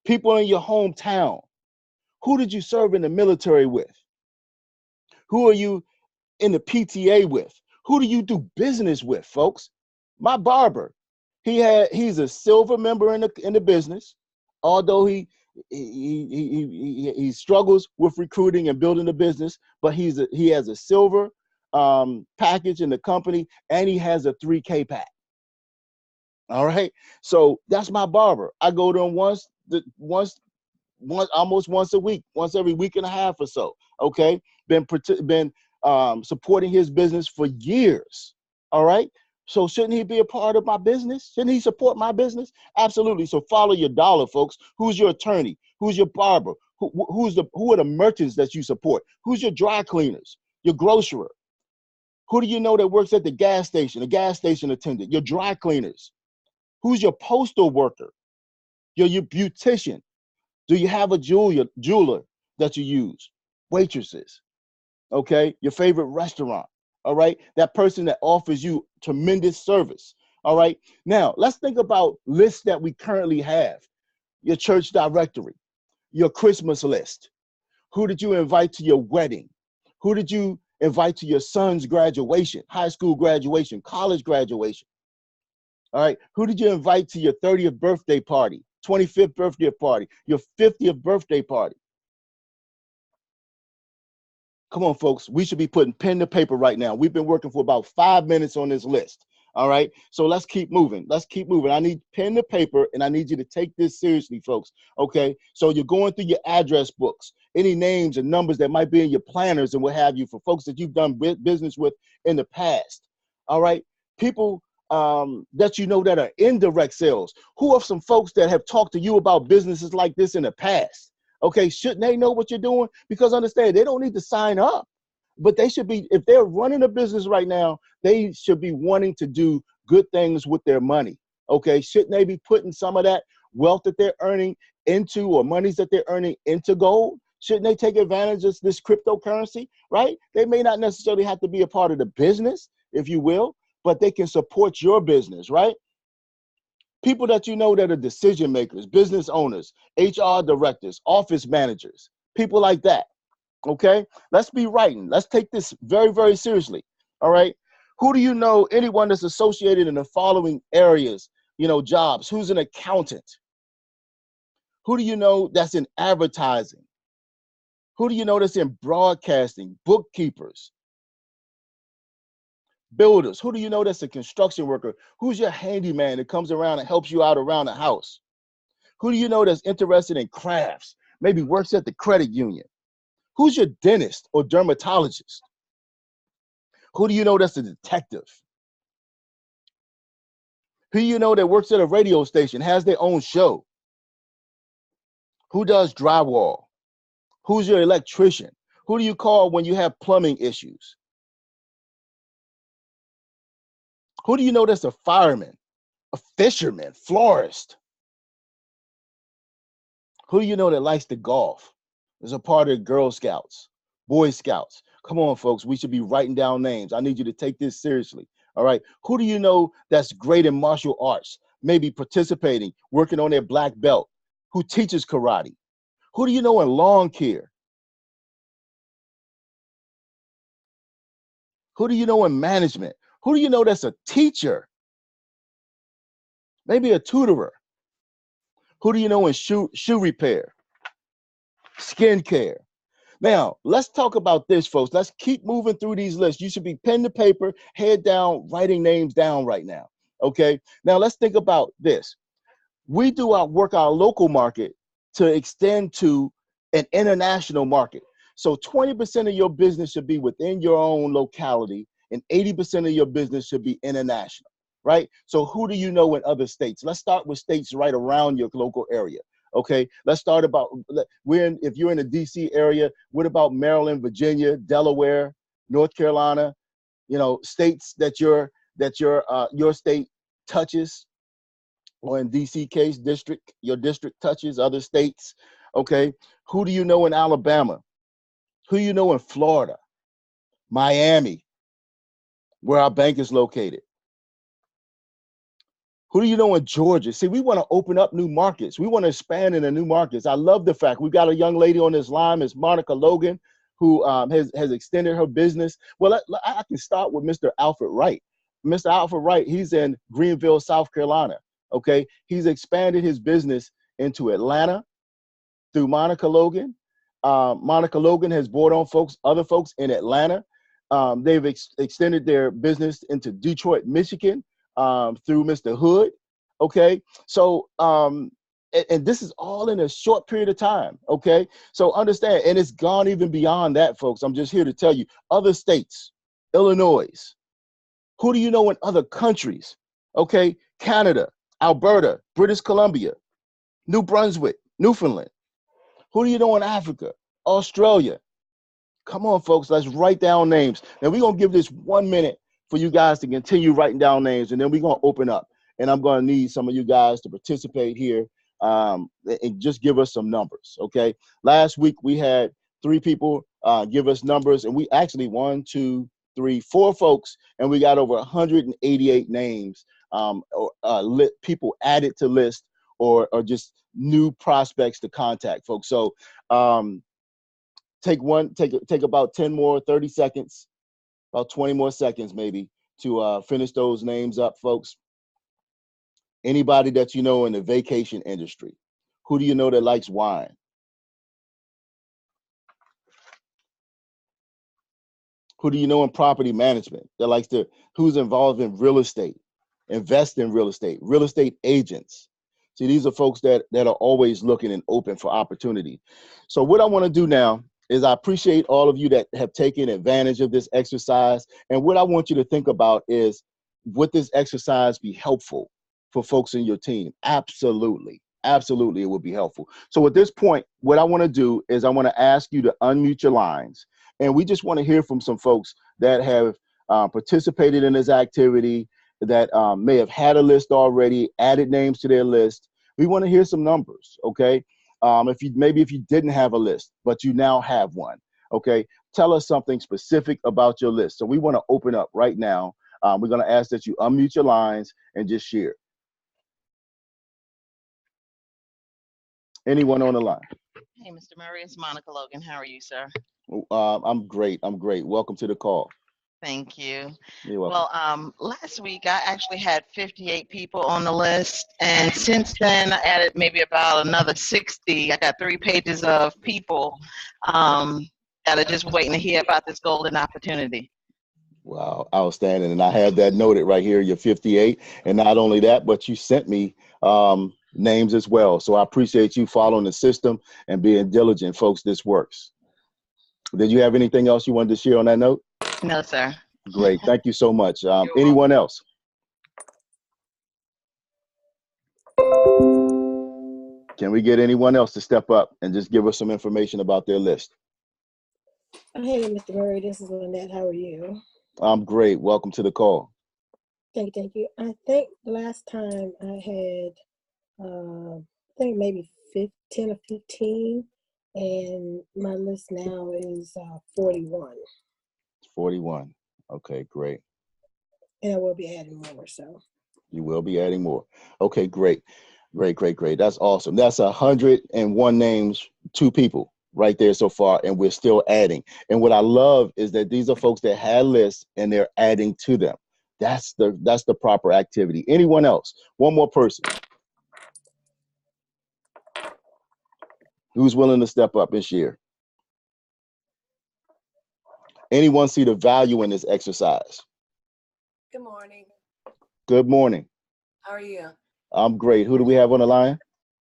people in your hometown. Who did you serve in the military with? Who are you in the PTA with? Who do you do business with, folks? My barber, he's a silver member in the business, although he struggles with recruiting and building the business, but he has a silver package in the company, and he has a 3K pack. All right, so that's my barber. I go to him almost once a week, once every week and a half or so. Okay, been supporting his business for years. All right, so shouldn't he be a part of my business? Shouldn't he support my business? Absolutely. So follow your dollar, folks. Who's your attorney? Who's your barber? Who are the merchants that you support? Who's your dry cleaners? Your grocerer? Who do you know that works at the gas station? A gas station attendant? Your dry cleaners? Who's your postal worker? Your beautician? Do you have a jeweler that you use? Waitresses, okay? Your favorite restaurant, all right? That person that offers you tremendous service, all right? Now, let's think about lists that we currently have. Your church directory, your Christmas list. Who did you invite to your wedding? Who did you invite to your son's graduation, high school graduation, college graduation? All right, who did you invite to your 30th birthday party, 25th birthday party, your 50th birthday party? Come on, folks, we should be putting pen to paper right now. We've been working for about 5 minutes on this list. All right, so let's keep moving. Let's keep moving. I need pen to paper, and I need you to take this seriously, folks. Okay, so you're going through your address books, any names and numbers that might be in your planners and what have you for folks that you've done business with in the past. All right, people that you know that are indirect sales. Who are some folks that have talked to you about businesses like this in the past? Okay, shouldn't they know what you're doing? Because understand, they don't need to sign up, but they should be, if they're running a business right now, they should be wanting to do good things with their money. Okay, shouldn't they be putting some of that wealth that they're earning into, or monies that they're earning into gold? Shouldn't they take advantage of this cryptocurrency, right? They may not necessarily have to be a part of the business, if you will, but they can support your business, right? People that you know that are decision makers, business owners, HR directors, office managers, people like that, okay? Let's be writing. Let's take this very, very seriously, all right? Who do you know, anyone that's associated in the following areas, you know, jobs? Who's an accountant? Who do you know that's in advertising? Who do you know that's in broadcasting, bookkeepers, builders? Who do you know that's a construction worker? Who's your handyman that comes around and helps you out around the house? Who do you know that's interested in crafts, maybe works at the credit union? Who's your dentist or dermatologist? Who do you know that's a detective? Who do you know that works at a radio station, has their own show? Who does drywall? Who's your electrician? Who do you call when you have plumbing issues? Who do you know that's a fireman, a fisherman, florist? Who do you know that likes to golf? Is a part of Girl Scouts, Boy Scouts? Come on, folks, we should be writing down names. I need you to take this seriously, all right? Who do you know that's great in martial arts, maybe participating, working on their black belt, who teaches karate? Who do you know in lawn care? Who do you know in management? Who do you know that's a teacher? Maybe a tutorer. Who do you know in shoe repair, skin care? Now, let's talk about this, folks. Let's keep moving through these lists. You should be pen to paper, head down, writing names down right now. Okay. Now, let's think about this. We do our local market to extend to an international market. So 20% of your business should be within your own locality, and 80% of your business should be international, right? So who do you know in other states? Let's start with states right around your local area. Okay, let's start about, if you're in the DC area, what about Maryland, Virginia, Delaware, North Carolina, you know, states that your state touches, or in DC case, your district touches other states. Okay, who do you know in Alabama? Who do you know in Florida, Miami, where our bank is located? Who do you know in Georgia? See, we want to open up new markets. We want to expand into new markets. I love the fact we've got a young lady on this line, Ms. Monica Logan, who has extended her business. Well, I can start with Mr. Alfred Wright. Mr. Alfred Wright, he's in Greenville, South Carolina. Okay, he's expanded his business into Atlanta through Monica Logan. Monica Logan has brought on other folks in Atlanta. They've extended their business into Detroit, Michigan, through Mr. Hood. Okay, so and this is all in a short period of time. Okay, so understand, and it's gone even beyond that, folks. I'm just here to tell you, other states, Illinois. Who do you know in other countries? Okay, Canada, Alberta, British Columbia, New Brunswick, Newfoundland. Who do you know in Africa? Australia. Come on, folks, let's write down names. Now, we're going to give this 1 minute for you guys to continue writing down names, and then we're going to open up. And I'm going to need some of you guys to participate here and just give us some numbers, okay? Last week, we had 3 people give us numbers, and we actually 1, 2, 3, 4 folks, and we got over 188 names, people added to list or just new prospects to contact, folks. So take about 10 more, 30 seconds, about 20 more seconds maybe to finish those names up, folks. Anybody that you know in the vacation industry. Who do you know that likes wine? Who do you know in property management that who's involved in real estate, invest in real estate agents? See, these are folks that are always looking and open for opportunity. So what I want to do now is I appreciate all of you that have taken advantage of this exercise. And what I want you to think about is, would this exercise be helpful for folks in your team? Absolutely. Absolutely, it would be helpful. So at this point, what I want to do is I want to ask you to unmute your lines. And we just want to hear from some folks that have participated in this activity, that may have had a list already, added names to their list. We want to hear some numbers, okay? If you didn't have a list, but you now have one, okay? Tell us something specific about your list. So we want to open up right now. We're going to ask that you unmute your lines and just share. Anyone on the line? Hey, Mr. Murray, it's Monica Logan. How are you, sir? I'm great. Welcome to the call. Thank you. You're welcome. Well, last week I actually had 58 people on the list, and since then I added maybe about another 60. I got 3 pages of people that are just waiting to hear about this golden opportunity. Wow, outstanding. And I have that noted right here, you're 58. And not only that, but you sent me names as well. So I appreciate you following the system and being diligent, folks. This works. Did you have anything else you wanted to share on that note? No, sir. Great. Thank you so much. Anyone else? Can we get anyone else to step up and just give us some information about their list? Hey, Mr. Murray, this is Lynette. How are you? I'm great. Welcome to the call. Thank you. I think last time I had, I think maybe 10 or 15, and my list now is 41. 41. Okay, great. And I will be adding more, so. You will be adding more. Okay, great. Great. That's awesome. That's 101 names, 2 people right there so far, and we're still adding. And what I love is that these are folks that had lists and they're adding to them. That's the proper activity. Anyone else? One more person. Who's willing to step up and share? Anyone see the value in this exercise? Good morning. Good morning. How are you? I'm great. Who do we have on the line?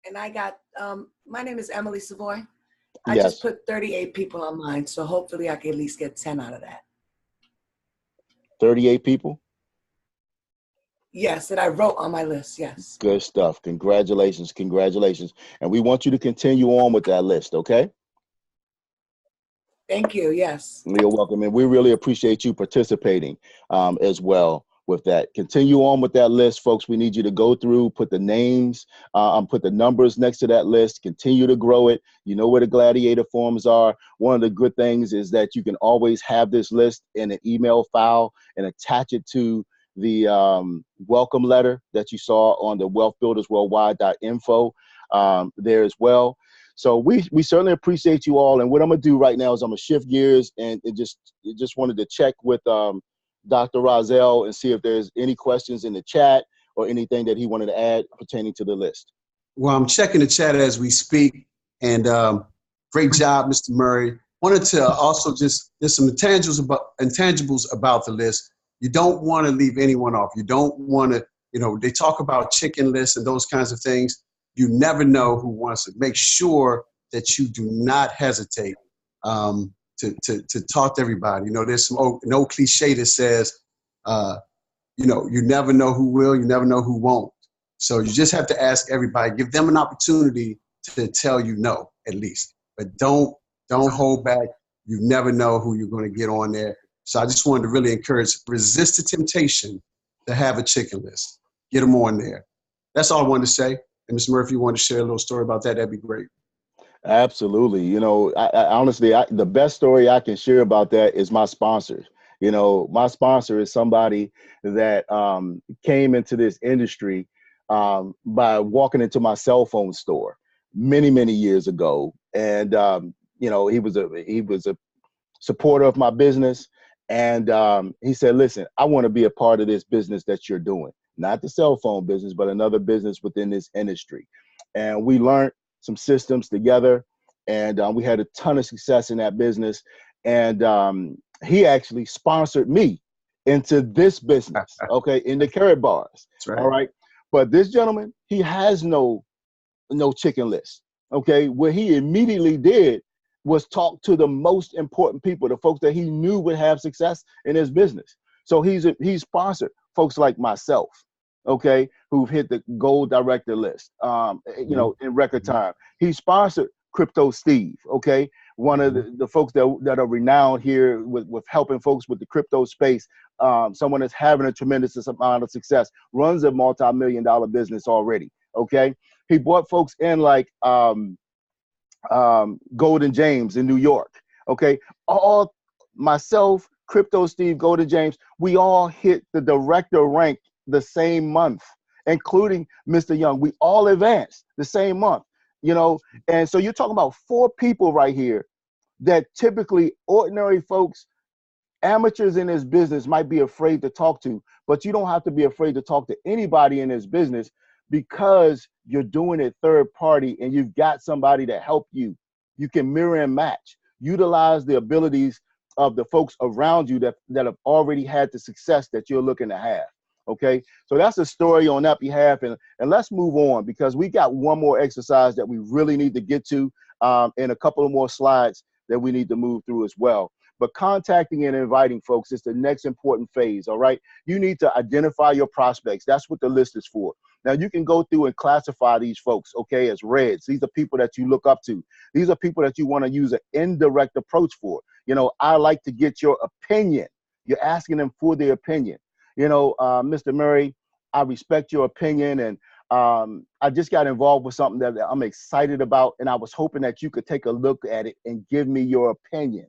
And I got, my name is Emily Savoy. I Yes. just put 38 people on mine, so hopefully I can at least get 10 out of that. 38 people? Yes, that I wrote on my list, yes. Good stuff. Congratulations. Congratulations. And we want you to continue on with that list, okay? Thank you, yes. You're welcome. And we really appreciate you participating as well with that. Continue on with that list, folks. We need you to go through, put the names, put the numbers next to that list, continue to grow it. You know where the gladiator forms are. One of the good things is that you can always have this list in an email file and attach it to the welcome letter that you saw on the wealthbuildersworldwide.info there as well. So we certainly appreciate you all. And what I'm gonna do right now is I'm gonna shift gears and just wanted to check with Dr. Rozelle and see if there's any questions in the chat or anything that he wanted to add pertaining to the list. Well, I'm checking the chat as we speak, and great job, Mr. Murray. Wanted to also there's some intangibles about the list. You don't want to leave anyone off. You don't want to, they talk about chicken lists and those kinds of things. You never know who wants it. Make sure that you do not hesitate to talk to everybody. There's an old cliche that says, you never know who will, you never know who won't. So you just have to ask everybody, give them an opportunity to tell you no, at least. But don't hold back. You never know who you're going to get on there. So I just wanted to really encourage, resist the temptation to have a chicken list. Get them on there. That's all I wanted to say. And Ms. Murphy, you want to share a little story about that? That'd be great. Absolutely. I honestly, the best story I can share about that is my sponsor. My sponsor is somebody that came into this industry by walking into my cell phone store many, many years ago. And, he was a supporter of my business. And he said, listen, I want to be a part of this business that you're doing, not the cell phone business, but another business within this industry. And we learned some systems together, and we had a ton of success in that business. And he actually sponsored me into this business, okay, in the Karatbars. That's right. All right. But this gentleman, he has no chicken list. Okay. What he immediately did was talk to the most important people, the folks that he knew would have success in his business. So he's sponsored folks like myself, okay, who've hit the gold director list, in record time. He sponsored Crypto Steve, okay, one of the folks that are renowned here with helping folks with the crypto space. Someone that's having a tremendous amount of success, runs a multi-million-dollar business already, okay. He brought folks in like Golden James in New York, okay. All myself, Crypto Steve, Golden James, we all hit the director rank the same month, including Mr. Young. We all advanced the same month, and so you're talking about 4 people right here that typically ordinary folks, amateurs in this business might be afraid to talk to, but you don't have to be afraid to talk to anybody in this business because you're doing it third party and you've got somebody to help you. You can mirror and match, utilize the abilities of the folks around you that have already had the success that you're looking to have. Okay, so that's a story on that behalf, and let's move on because we got one more exercise that we really need to get to, and a couple of more slides that we need to move through as well. But contacting and inviting folks is the next important phase. All right, you need to identify your prospects. That's what the list is for. Now you can go through and classify these folks, okay, as reds. These are people that you look up to. These are people that you want to use an indirect approach for. I like to get your opinion. You're asking them for their opinion. Mr. Murray, I respect your opinion, and I just got involved with something that I'm excited about, and I was hoping that you could take a look at it and give me your opinion.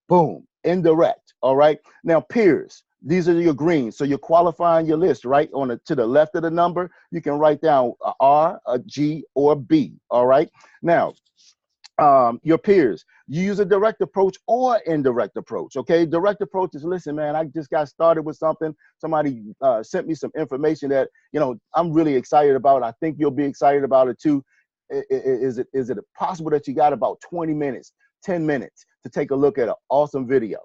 Boom, indirect. All right. Now, peers, these are your greens. So you're qualifying your list, right? To the left of the number, you can write down a R, a G, or a B. All right. Now, your peers, you use a direct approach or indirect approach. Okay, direct approach is, listen, man, I just got started with something. Somebody sent me some information that I'm really excited about. I think you'll be excited about it too. Is it possible that you got about 20 minutes, 10 minutes to take a look at an awesome video?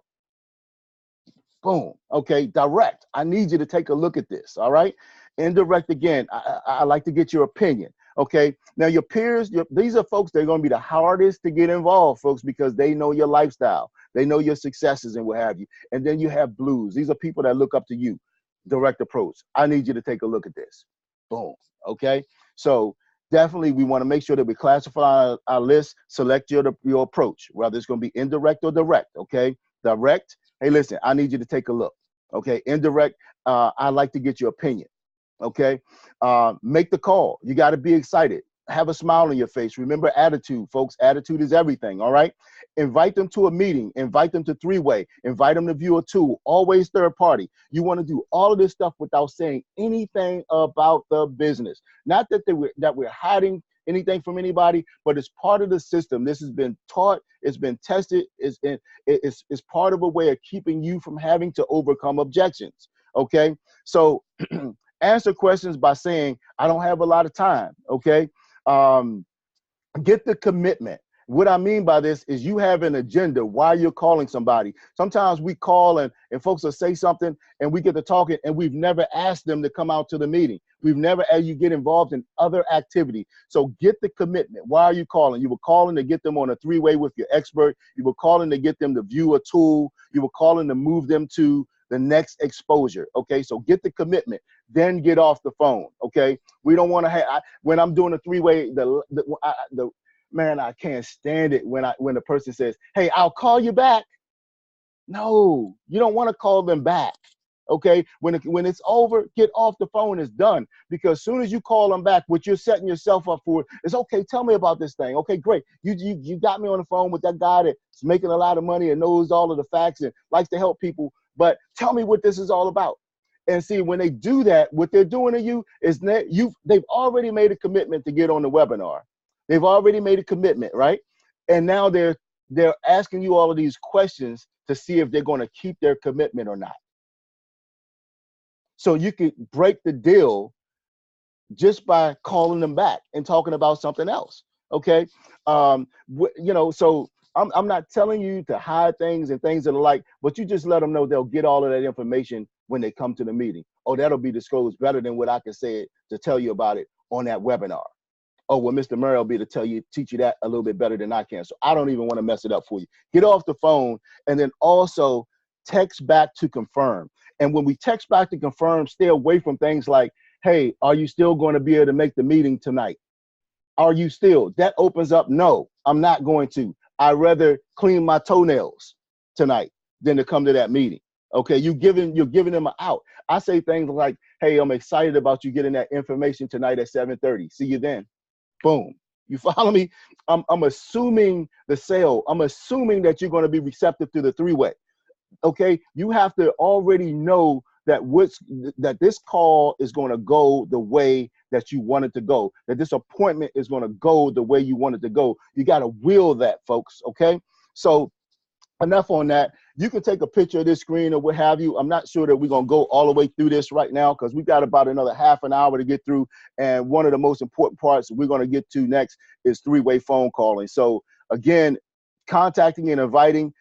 Boom. Okay, direct. I need you to take a look at this. All right. Indirect, again, I like to get your opinion. Okay. Now, your peers, these are folks that are going to be the hardest to get involved, folks, because they know your lifestyle. They know your successes and what have you. And then you have blues. These are people that look up to you. Direct approach. I need you to take a look at this. Boom. Okay. So definitely we want to make sure that we classify our list, select your approach, whether it's going to be indirect or direct. Okay. Direct. Hey, listen, I need you to take a look. Okay. Indirect. I'd like to get your opinion. Okay. Make the call. You got to be excited. Have a smile on your face. Remember attitude, folks. Attitude is everything. All right. Invite them to a meeting. Invite them to three-way. Invite them to view a tool. Always third party. You want to do all of this stuff without saying anything about the business. Not that we're hiding anything from anybody, but it's part of the system. This has been taught. It's been tested. It's part of a way of keeping you from having to overcome objections. Okay. So answer questions by saying, I don't have a lot of time. Okay. Get the commitment. What I mean by this is you have an agenda while you're calling somebody. Sometimes we call and folks will say something and we get to talking and we've never asked them to come out to the meeting. We've never had you get involved in other activity. So get the commitment. Why are you calling? You were calling to get them on a three-way with your expert. You were calling to get them to view a tool. You were calling to move them to the next exposure. Okay, so get the commitment, then get off the phone. Okay, we don't want to have, when I'm doing a three-way, man, I can't stand it when the person says, hey, I'll call you back. No, you don't want to call them back. Okay, when it's over, get off the phone. It's done. Because as soon as you call them back, what you're setting yourself up for is, okay, tell me about this thing. Okay, great. You got me on the phone with that guy that's making a lot of money and knows all of the facts and likes to help people. But tell me what this is all about. And see, when they do that, what they're doing to you is they've already made a commitment to get on the webinar. They've already made a commitment, right? And now they're asking you all of these questions to see if they're going to keep their commitment or not. So you could break the deal just by calling them back and talking about something else. Okay. So I'm not telling you to hide things and things that are like, but you just let them know they'll get all of that information when they come to the meeting. Oh, that'll be disclosed better than what I can say to tell you about it on that webinar. Oh, well, Mr. Murray will be to teach you that a little bit better than I can. So I don't even want to mess it up for you. Get off the phone and then also text back to confirm. And when we text back to confirm, stay away from things like, hey, are you still going to be able to make the meeting tonight? Are you still? That opens up, no, I'm not going to. I'd rather clean my toenails tonight than to come to that meeting. Okay, you're giving them an out. I say things like, hey, I'm excited about you getting that information tonight at 7:30. See you then. Boom. You follow me? I'm assuming the sale. I'm assuming that you're going to be receptive to the three-way. Okay, you have to already know that this call is going to go the way that you want it to go, that this appointment is going to go the way you want it to go. You got to will that, folks. Okay, so enough on that. You can take a picture of this screen or what have you. I'm not sure that we're going to go all the way through this right now because we've got about another half an hour to get through. And one of the most important parts we're going to get to next is three-way phone calling. So again, contacting and inviting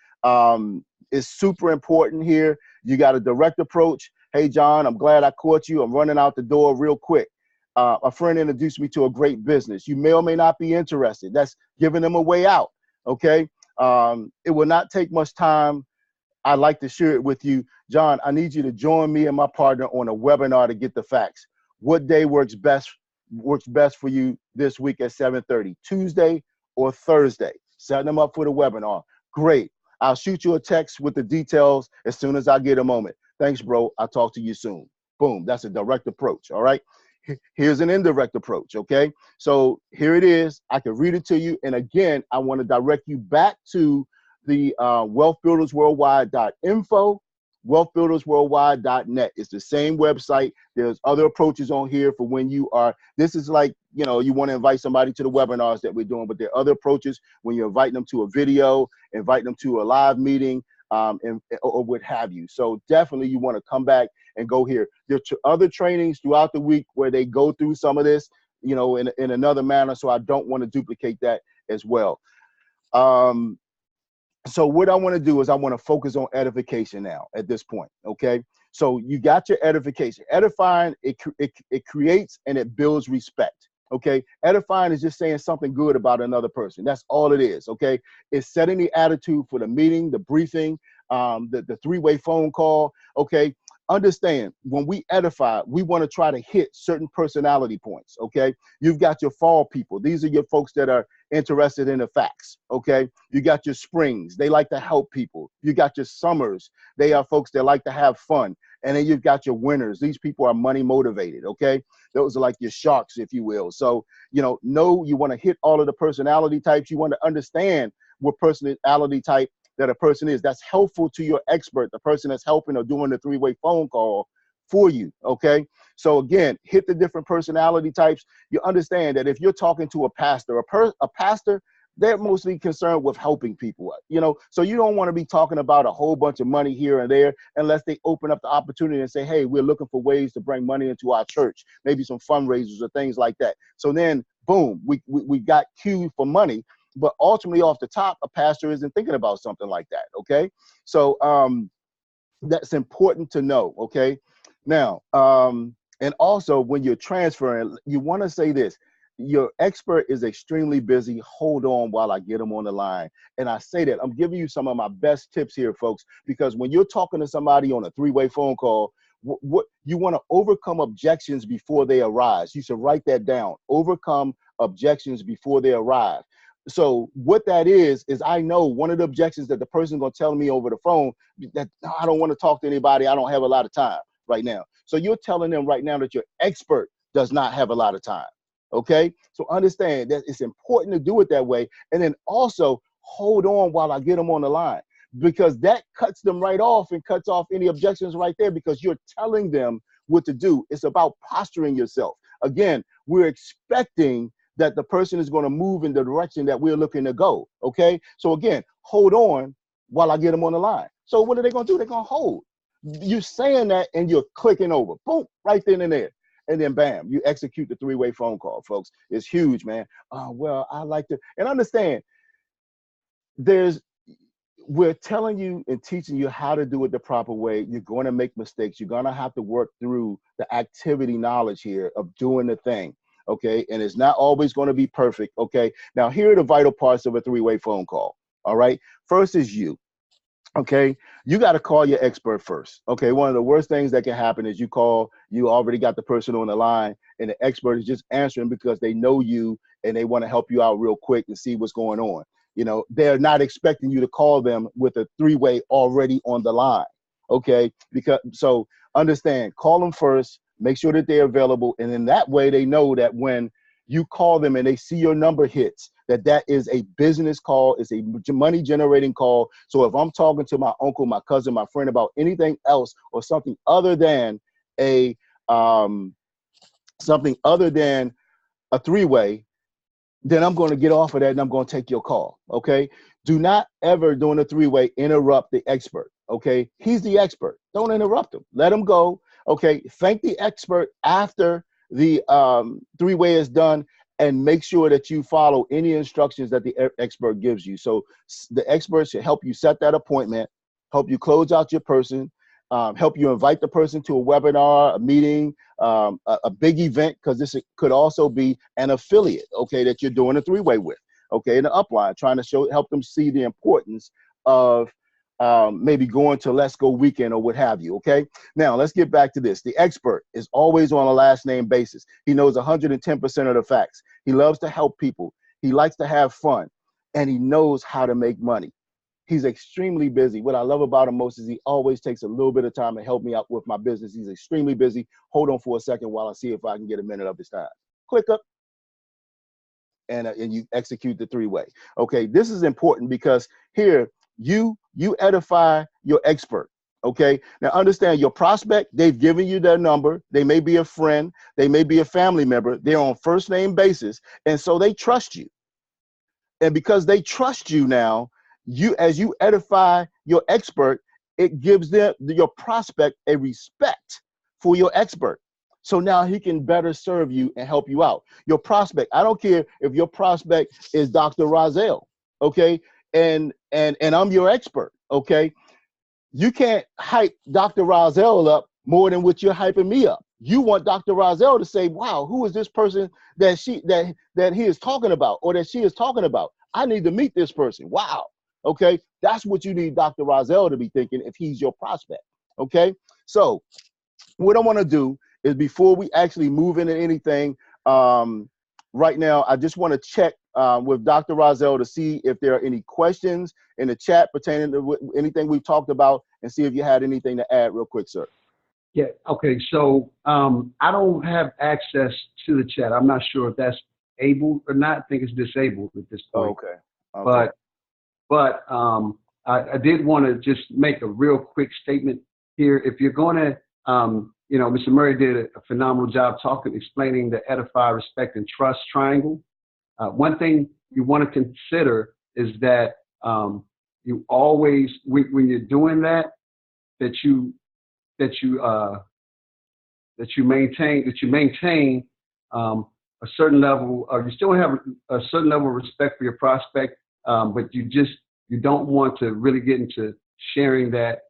is super important here. You got a direct approach. Hey, John, I'm glad I caught you. I'm running out the door real quick. A friend introduced me to a great business. You may or may not be interested. That's giving them a way out. Okay. It will not take much time. I'd like to share it with you. John, I need you to join me and my partner on a webinar to get the facts. What day works best for you this week at 7:30, Tuesday or Thursday? Setting them up for the webinar. Great. I'll shoot you a text with the details as soon as I get a moment. Thanks, bro. I'll talk to you soon. Boom. That's a direct approach. All right. Here's an indirect approach. Okay. So here it is. I can read it to you. And again, I want to direct you back to the wealthbuildersworldwide.info, wealthbuildersworldwide.net. It's the same website. There's other approaches on here for when you are, this is like, you want to invite somebody to the webinars that we're doing, but there are other approaches when you're inviting them to a video, invite them to a live meeting, or what have you. So definitely you want to come back and go here. There are other trainings throughout the week where they go through some of this. you know, in another manner. So I don't want to duplicate that as well. So what I want to do is I want to focus on edification now at this point. Okay. So you got your edification. Edifying, it creates and it builds respect. Okay. Edifying is just saying something good about another person. That's all it is. Okay. It's setting the attitude for the meeting, the briefing, the three-way phone call. Okay. Understand, when we edify, we want to try to hit certain personality points. Okay. You've got your fall people. These are your folks that are interested in the facts. Okay. You got your springs. They like to help people. You got your summers. They are folks that like to have fun. And then you've got your winners. These people are money motivated. Okay. Those are like your sharks, if you will. So, you know, you want to hit all of the personality types. You want to understand what personality type that a person is. That's helpful to your expert, the person that's helping or doing the three-way phone call for you. Okay. So again, hit the different personality types. You understand that if you're talking to a pastor, a pastor, they're mostly concerned with helping people, you know, so you don't want to be talking about a whole bunch of money here and there unless they open up the opportunity and say, hey, we're looking for ways to bring money into our church, maybe some fundraisers or things like that. So then, boom, we got queued for money. But ultimately, off the top, a pastor isn't thinking about something like that. Okay. So that's important to know. Okay. Now, and also when you're transferring, you want to say this: your expert is extremely busy. Hold on while I get them on the line. And I say that I'm giving you some of my best tips here, folks, because when you're talking to somebody on a three-way phone call, what you want to overcome objections before they arise. You should write that down. Overcome objections before they arrive. So what that is I know one of the objections that the person's going to tell me over the phone that I don't want to talk to anybody. I don't have a lot of time right now. So you're telling them right now that your expert does not have a lot of time. Okay. So understand that it's important to do it that way. And then also hold on while I get them on the line, because that cuts them right off and cuts off any objections right there, because you're telling them what to do. It's about posturing yourself. Again, we're expecting that the person is going to move in the direction that we're looking to go. Okay. So again, hold on while I get them on the line. So what are they going to do? They're going to hold. You're saying that and you're clicking over. Boom, right then and there. And then bam, you execute the three-way phone call, folks. It's huge, man. Well, I like to, and understand we're telling you and teaching you how to do it the proper way. You're going to make mistakes. You're going to have to work through the activity knowledge here of doing the thing. Okay. And it's not always going to be perfect. Okay. Now, here are the vital parts of a three-way phone call. All right. First is you. Okay. You got to call your expert first. Okay. One of the worst things that can happen is you already got the person on the line and the expert is just answering because they know you and they want to help you out real quick and see what's going on. You know, they're not expecting you to call them with a three-way already on the line. Okay. So understand, call them first, make sure that they're available. And in that way, they know that when you call them and they see your number hits, that is a business call, it's a money generating call. So if I'm talking to my uncle, my cousin, my friend about anything else or something other than a three-way, then I'm going to get off of that and I'm going to take your call. Okay. Do not ever, during a three-way, interrupt the expert. Okay. He's the expert. Don't interrupt him. Let him go. Okay. Thank the expert after the three-way is done, and make sure that you follow any instructions that the expert gives you. So the expert should help you set that appointment, help you close out your person, help you invite the person to a webinar, a meeting, a big event, because this could also be an affiliate, okay, that you're doing a three-way with, okay, in the upline, trying to help them see the importance of maybe going to Let's Go Weekend or what have you, okay? Now, let's get back to this. The expert is always on a last name basis. He knows 110% of the facts. He loves to help people. He likes to have fun, and he knows how to make money. He's extremely busy. What I love about him most is he always takes a little bit of time to help me out with my business. He's extremely busy. Hold on for a second while I see if I can get a minute of his time. Click up, and you execute the three-way. Okay, this is important because here, you edify your expert. Okay. Now understand, your prospect, they've given you their number. They may be a friend. They may be a family member. They're on first name basis. And so they trust you. And because they trust you now, as you edify your expert, it gives your prospect a respect for your expert. So now he can better serve you and help you out. Your prospect, I don't care if your prospect is Dr. Rozelle, okay? And I'm your expert, okay? You can't hype Dr. Rozelle up more than what you're hyping me up. You want Dr. Rozelle to say, wow, who is this person that he is talking about or that she is talking about? I need to meet this person. Wow. Okay. That's what you need Dr. Rozelle to be thinking if he's your prospect. Okay. So what I want to do is before we actually move into anything, right now, I just want to check with Dr. Rozelle to see if there are any questions in the chat pertaining to anything we've talked about and see if you had anything to add real quick, sir. Yeah. Okay. So I don't have access to the chat. I'm not sure if that's able or not. I think it's disabled at this point. Okay. Okay. But I did want to just make a real quick statement here. If you're going to, Mr. Murray did a phenomenal job explaining the edify, respect, and trust triangle. One thing you want to consider is that you always, when you're doing that you maintain a certain level, or you still have a certain level of respect for your prospect, but you don't want to really get into sharing that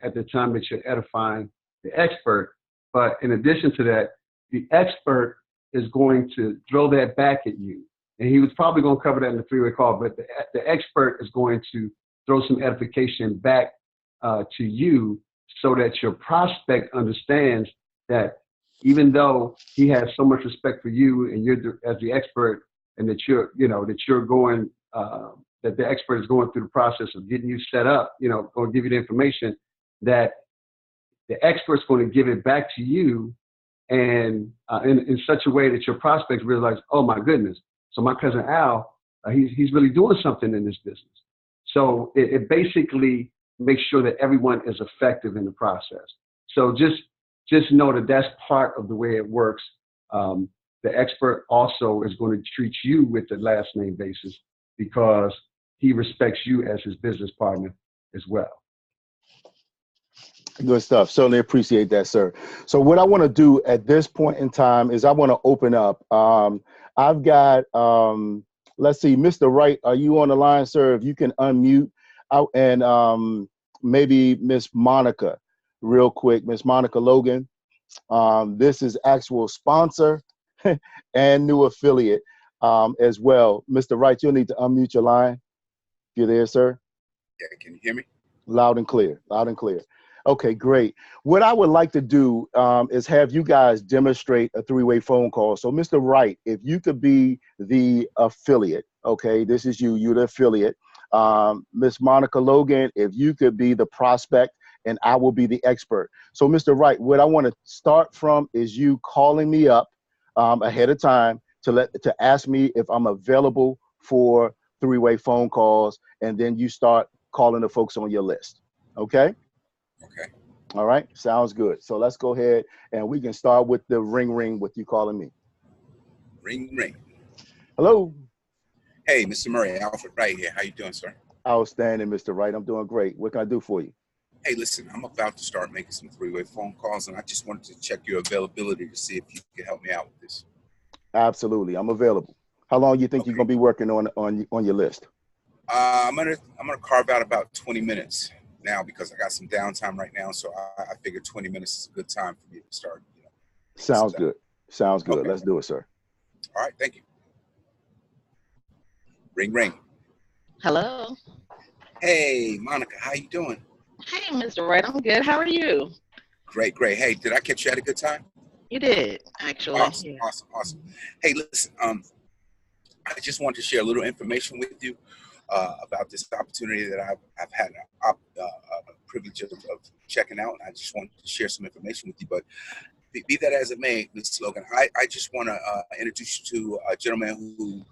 at the time that you're edifying the expert. But in addition to that, the expert is going to throw that back at you. And he was probably going to cover that in the three-way call, but the expert is going to throw some edification back to you so that your prospect understands that even though he has so much respect for you and you're as the expert, and that that the expert is going through the process of getting you set up, going to give you the information, that the expert's going to give it back to you, and in such a way that your prospects realize, oh my goodness, so my cousin Al, he's really doing something in this business. So it basically makes sure that everyone is effective in the process. So just know that that's part of the way it works. The expert also is going to treat you with the last name basis because he respects you as his business partner as well. Good stuff. Certainly appreciate that, sir. So what I want to do at this point in time is I want to open up. I've got, let's see, Mr. Wright, are you on the line, sir? If you can unmute and maybe Miss Monica real quick, Miss Monica Logan. This is actual sponsor and new affiliate as well. Mr. Wright, you'll need to unmute your line. If you're there, sir. Yeah, can you hear me? Loud and clear, loud and clear. Okay, great. What I would like to do is have you guys demonstrate a three-way phone call. So Mr. Wright, if you could be the affiliate, okay, this is you're the affiliate. Miss Monica Logan, if you could be the prospect and I will be the expert. So Mr. Wright, what I want to start from is you calling me up ahead of time to ask me if I'm available for three-way phone calls, and then you start calling the folks on your list, okay? Okay. All right. Sounds good. So let's go ahead and we can start with the ring with you calling me. Ring. Hello. Hey, Mr. Murray, Alfred Wright here. How you doing, sir? Outstanding, Mr. Wright. I'm doing great. What can I do for you? Hey, listen, I'm about to start making some three-way phone calls, and I just wanted to check your availability to see if you could help me out with this. Absolutely. I'm available. How long do you think Okay. you're going to be working on your list? I'm gonna carve out about 20 minutes now because I got some downtime right now, so I figured 20 minutes is a good time for me to start. Sounds good. Sounds good. Okay. Let's do it, sir. All right, thank you. Ring. Hello. Hey, Monica, how you doing? Hey, Mr. Wright. I'm good. How are you? Great. Hey, did I catch you at a good time? You did, actually. Awesome. Yeah. Awesome. Hey, listen, I just wanted to share a little information with you about this opportunity that I've had a privilege of checking out, and I just wanted to share some information with you. But be that as it may, Mr. Logan, I just want to introduce you to a gentleman who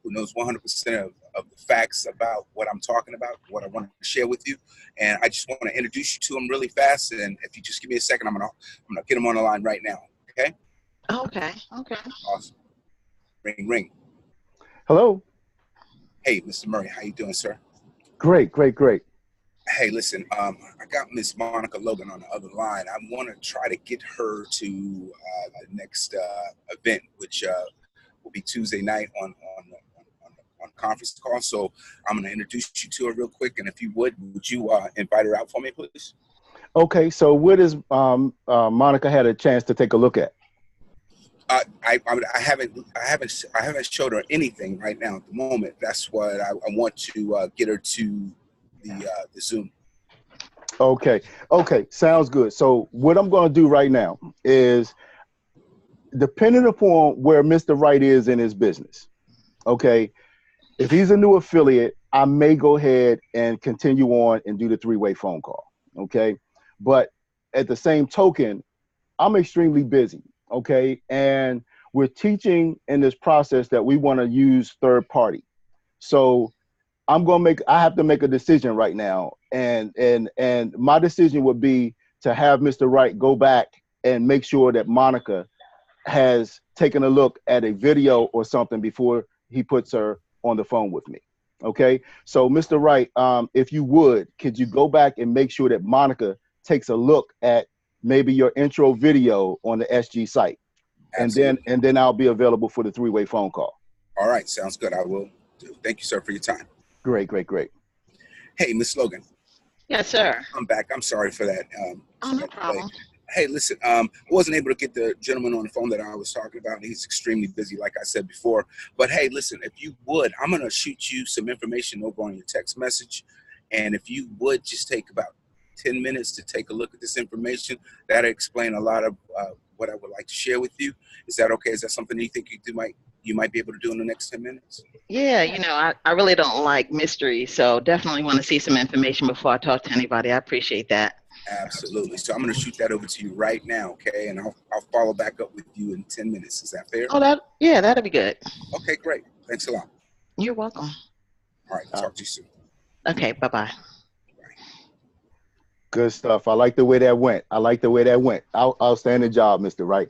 knows 100% of the facts about what I'm talking about, what I want to share with you, and I just want to introduce you to him really fast. And if you just give me a second, I'm gonna get him on the line right now. Okay? Okay. Awesome. Ring. Hello. Hey, Mr. Murray, how you doing, sir? Great. Hey, listen, I got Miss Monica Logan on the other line. I want to try to get her to the next event, which will be Tuesday night on conference call. So I'm going to introduce you to her real quick. And if you would you invite her out for me, please? Okay, so what is Monica had a chance to take a look at? I haven't showed her anything right now at the moment. That's what I want to get her to the Zoom. Okay, sounds good. So what I'm going to do right now is, depending upon where Mr. Wright is in his business, okay, if he's a new affiliate, I may go ahead and continue on and do the three-way phone call, okay? But at the same token, I'm extremely busy, okay? And we're teaching in this process that we want to use third party. So I have to make a decision right now. And my decision would be to have Mr. Wright go back and make sure that Monica has taken a look at a video or something before he puts her on the phone with me. Okay. So Mr. Wright, if you would, could you go back and make sure that Monica takes a look at maybe your intro video on the SG site? Absolutely. And then I'll be available for the three-way phone call. All right. Sounds good. I will do. Thank you, sir, for your time. Great. Hey, Miss Logan. Yes, sir. I'm back. I'm sorry for that. Oh, no problem. Hey, listen, I wasn't able to get the gentleman on the phone that I was talking about. He's extremely busy, like I said before. But hey, listen, if you would, I'm going to shoot you some information over on your text message. And if you would just take about 10 minutes to take a look at this information, that'll explain a lot of what I would like to share with you. Is that okay? Is that something you think you might be able to do in the next 10 minutes? Yeah, I really don't like mystery, so definitely want to see some information before I talk to anybody. I appreciate that. Absolutely. So I'm going to shoot that over to you right now, okay? And I'll follow back up with you in 10 minutes. Is that fair? Oh, that'll be good. Okay, great. Thanks a lot. You're welcome. All right, talk to you soon. Okay, bye-bye. Good stuff. I like the way that went. Outstanding job, Mr. Wright.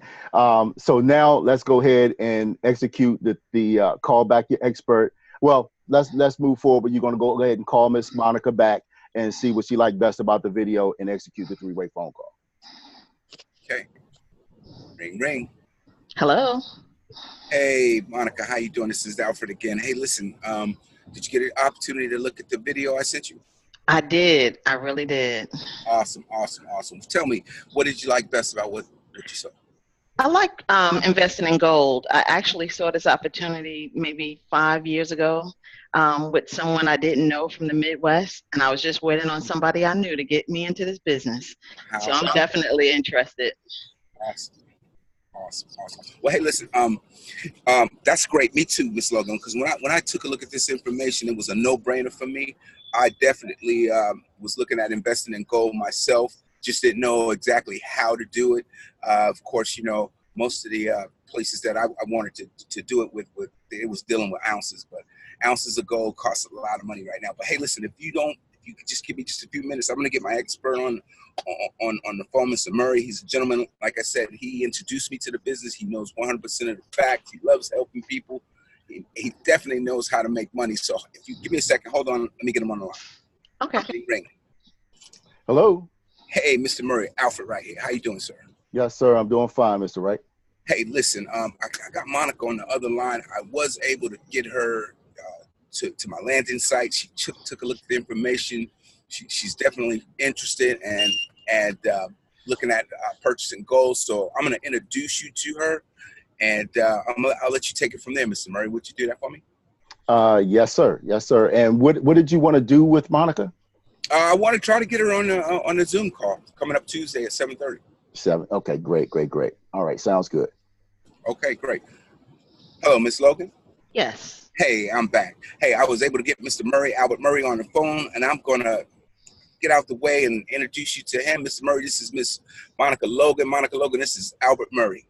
So now let's go ahead and execute the call back your expert. Well, let's move forward. You're going to go ahead and call Miss Monica back and see what she liked best about the video and execute the three-way phone call. Okay. Ring, ring. Hello. Hey, Monica, how you doing? This is Alfred again. Hey, listen, did you get an opportunity to look at the video I sent you? I did. I really did. Awesome. Tell me, what did you like best about what you saw? I like investing in gold. I actually saw this opportunity maybe 5 years ago with someone I didn't know from the Midwest, and I was just waiting on somebody I knew to get me into this business. So I'm definitely interested. Awesome. Well, hey, listen, that's great. Me too, Miss Logan, because when I took a look at this information, it was a no-brainer for me. I definitely was looking at investing in gold myself, just didn't know exactly how to do it. Of course, you know, most of the places that I wanted to do it with, it was dealing with ounces, but ounces of gold cost a lot of money right now. But hey, listen, if you could just give me just a few minutes, I'm going to get my expert on the phone, Mr. Murray. He's a gentleman. Like I said, he introduced me to the business. He knows 100% of the facts. He loves helping people. He definitely knows how to make money. So if you give me a second, hold on. Let me get him on the line. Okay. Ring. Hello. Hey, Mr. Murray, Alfred right here. How you doing, sir? Yes, sir. I'm doing fine, Mr. Wright. Hey, listen, I got Monica on the other line. I was able to get her to my landing site. She took a look at the information. She's definitely interested and looking at purchasing gold. So I'm going to introduce you to her, and I'll let you take it from there, Mr. Murray. Would you do that for me? Yes, sir. And what did you want to do with Monica? I want to try to get her on the Zoom call coming up Tuesday at 7:30. 7. Okay, great. All right, sounds good. Okay, great. Hello, Miss Logan. Yes. Hey, I'm back. Hey, I was able to get Mr. Murray, Albert Murray, on the phone, and I'm going to get out the way and introduce you to him. Mr. Murray, this is Miss Monica Logan. Monica Logan, this is Albert Murray.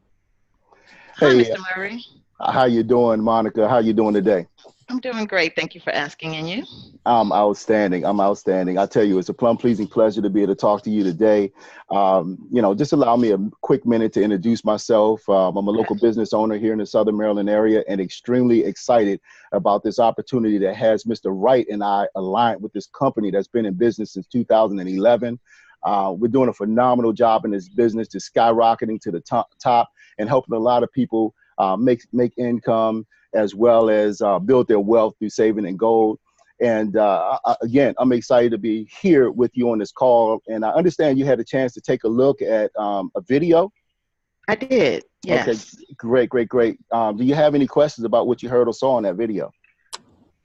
Hi, Mr. Murray. How you doing, Monica? How you doing today? I'm doing great. Thank you for asking. And you? I'm outstanding. I'm outstanding. I tell you, it's a plum pleasing pleasure to be able to talk to you today. Just allow me a quick minute to introduce myself. I'm a local business owner here in the Southern Maryland area and extremely excited about this opportunity that has Mr. Wright and I aligned with this company that's been in business since 2011. We're doing a phenomenal job in this business, just skyrocketing to the top and helping a lot of people make income as well as build their wealth through saving in gold. And again, I'm excited to be here with you on this call. And I understand you had a chance to take a look at a video. I did, yes. Okay, great. Do you have any questions about what you heard or saw in that video?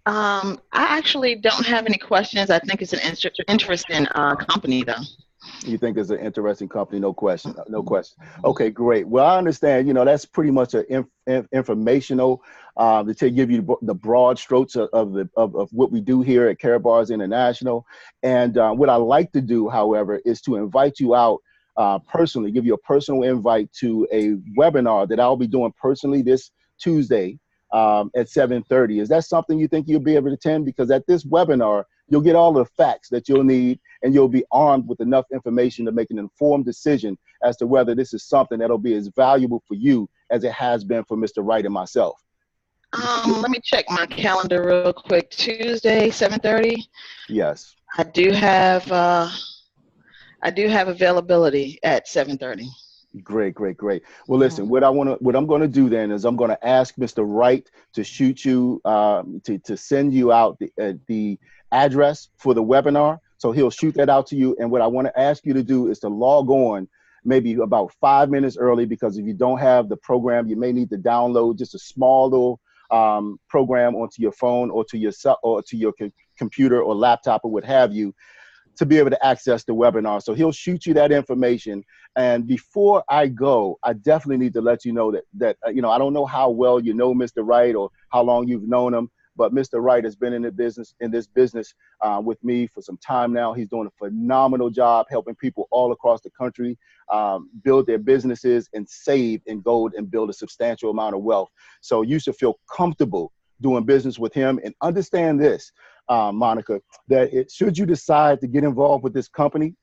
I actually don't have any questions. I think it's an interesting company, though. You think it's an interesting company? No question. Okay, great. Well, I understand, that's pretty much an informational to give you the broad strokes of what we do here at Karatbars International. And what I like to do, however, is to invite you out personally, give you a personal invite to a webinar that I'll be doing personally this Tuesday at 7:30. Is that something you think you'll be able to attend? Because at this webinar, you'll get all the facts that you'll need, and you'll be armed with enough information to make an informed decision as to whether this is something that'll be as valuable for you as it has been for Mr. Wright and myself. Let me check my calendar real quick. Tuesday, 7:30. Yes. I do have availability at 7:30. Great. Well, listen, what I'm going to do then is I'm going to ask Mr. Wright to shoot you, to send you out the address for the webinar. So he'll shoot that out to you. And what I want to ask you to do is to log on maybe about 5 minutes early, because if you don't have the program, you may need to download just a small little program onto your phone or to your computer or laptop or what have you, to be able to access the webinar. So he'll shoot you that information. And before I go, I definitely need to let you know that I don't know how well you know Mr. Wright or how long you've known him, but Mr. Wright has been in this business with me for some time now. He's doing a phenomenal job helping people all across the country build their businesses and save in gold and build a substantial amount of wealth. So you should feel comfortable doing business with him. And understand this, Monica, that should you decide to get involved with this company,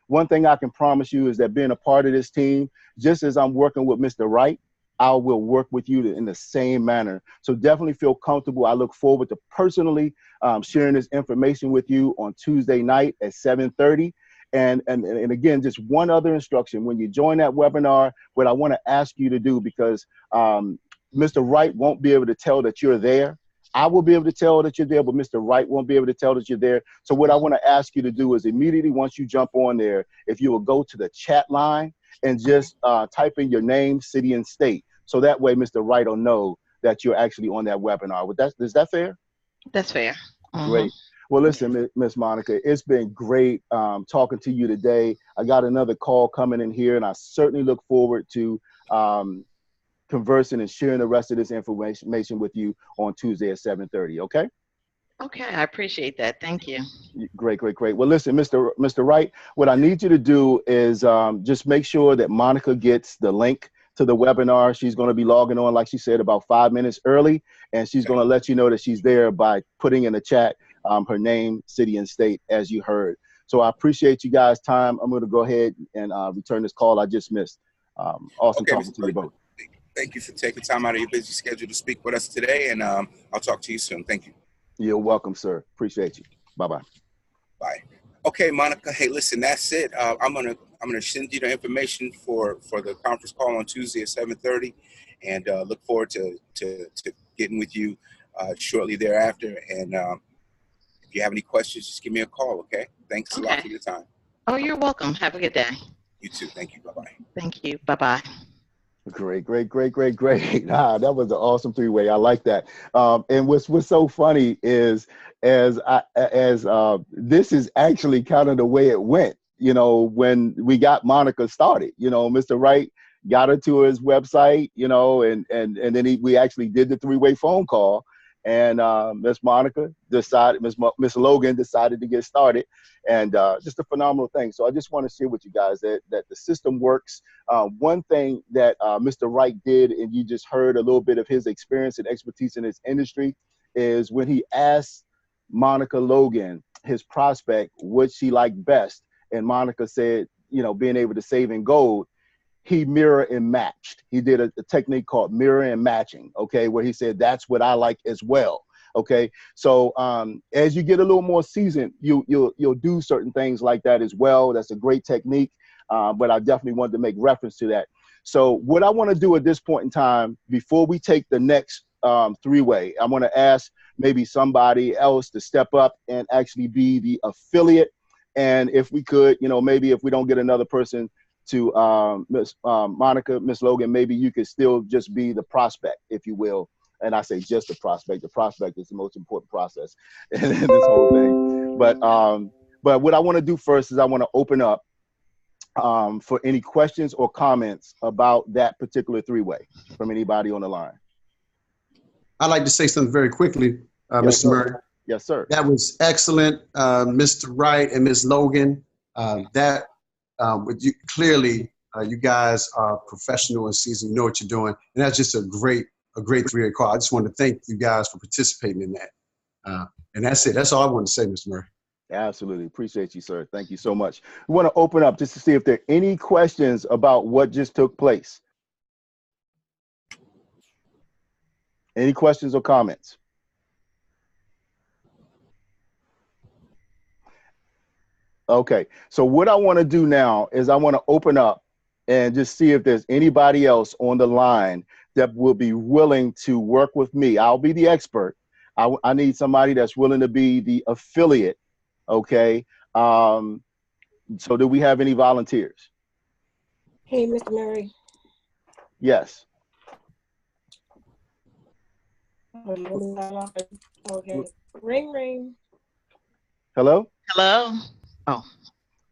one thing I can promise you is that being a part of this team, just as I'm working with Mr. Wright, I will work with you in the same manner. So definitely feel comfortable. I look forward to personally sharing this information with you on Tuesday night at 7:30. And again, just one other instruction. When you join that webinar, what I want to ask you to do, because Mr. Wright won't be able to tell that you're there. I will be able to tell that you're there, but Mr. Wright won't be able to tell that you're there. So what I want to ask you to do is immediately once you jump on there, if you will go to the chat line and just type in your name, city, and state. So that way Mr. Wright will know that you're actually on that webinar. Is that fair? That's fair. Great. Well, listen, Miss Monica, it's been great talking to you today. I got another call coming in here, and I certainly look forward to conversing and sharing the rest of this information with you on Tuesday at 7:30. Okay? Okay, I appreciate that. Thank you. Great. Well, listen, Mr. Wright, what I need you to do is just make sure that Monica gets the link to the webinar. She's going to be logging on, like she said, about 5 minutes early, and she's going to let you know that she's there by putting in the chat her name, city, and state, as you heard. So I appreciate you guys' time. I'm going to go ahead and return this call I just missed. Awesome talking to you both. Thank you for taking time out of your busy schedule to speak with us today, and I'll talk to you soon. Thank you. You're welcome, sir. Appreciate you. Bye-bye. Bye. Okay, Monica. Hey, listen, that's it. I'm gonna send you the information for the conference call on Tuesday at 7:30, and look forward to getting with you shortly thereafter. And if you have any questions, just give me a call. Okay. Thanks a lot for your time. Oh, you're welcome. Have a good day. You too. Thank you. Bye-bye. Thank you. Bye-bye. Great. That was an awesome three-way. I like that. And what's so funny is as this is actually kind of the way it went, when we got Monica started, Mr. Wright got her to his website, and then we actually did the three-way phone call. And Miss Logan decided to get started, and just a phenomenal thing. So I just want to share with you guys that the system works. One thing that Mr. Wright did, and you just heard a little bit of his experience and expertise in his industry, is when he asked Monica Logan, his prospect, what she liked best, and Monica said, you know, being able to save in gold, he mirror and matched. He did a technique called mirror and matching, okay, where he said, that's what I like as well. Okay, so as you get a little more seasoned, you'll do certain things like that as well. That's a great technique, but I definitely wanted to make reference to that. So what I want to do at this point in time, before we take the next three-way, I want to ask maybe somebody else to step up and actually be the affiliate. And if we could, you know, maybe if we don't get another person to Miss Monica, Miss Logan, maybe you could still just be the prospect, if you will. And I say just the prospect. The prospect is the most important process in this whole thing. But what I want to do first is I want to open up for any questions or comments about that particular three-way from anybody on the line. I'd like to say something very quickly, Yes, Mr. sir. Murray. Yes, sir. That was excellent, Mr. Wright and Ms. Logan. Clearly, you guys are professional and seasoned. You know what you're doing, and that's just a great three-way call. I just want to thank you guys for participating in that. And that's it. That's all I want to say, Mr. Murray. Absolutely. Appreciate you, sir. Thank you so much. We want to open up just to see if there are any questions about what just took place. Any questions or comments? Okay. So what I want to do now is I want to open up and just see if there's anybody else on the line that will be willing to work with me. I'll be the expert. I need somebody that's willing to be the affiliate. Okay. So do we have any volunteers? Hey, Mr. Murray. Yes. Okay. Ring, ring. Hello? Hello? Oh.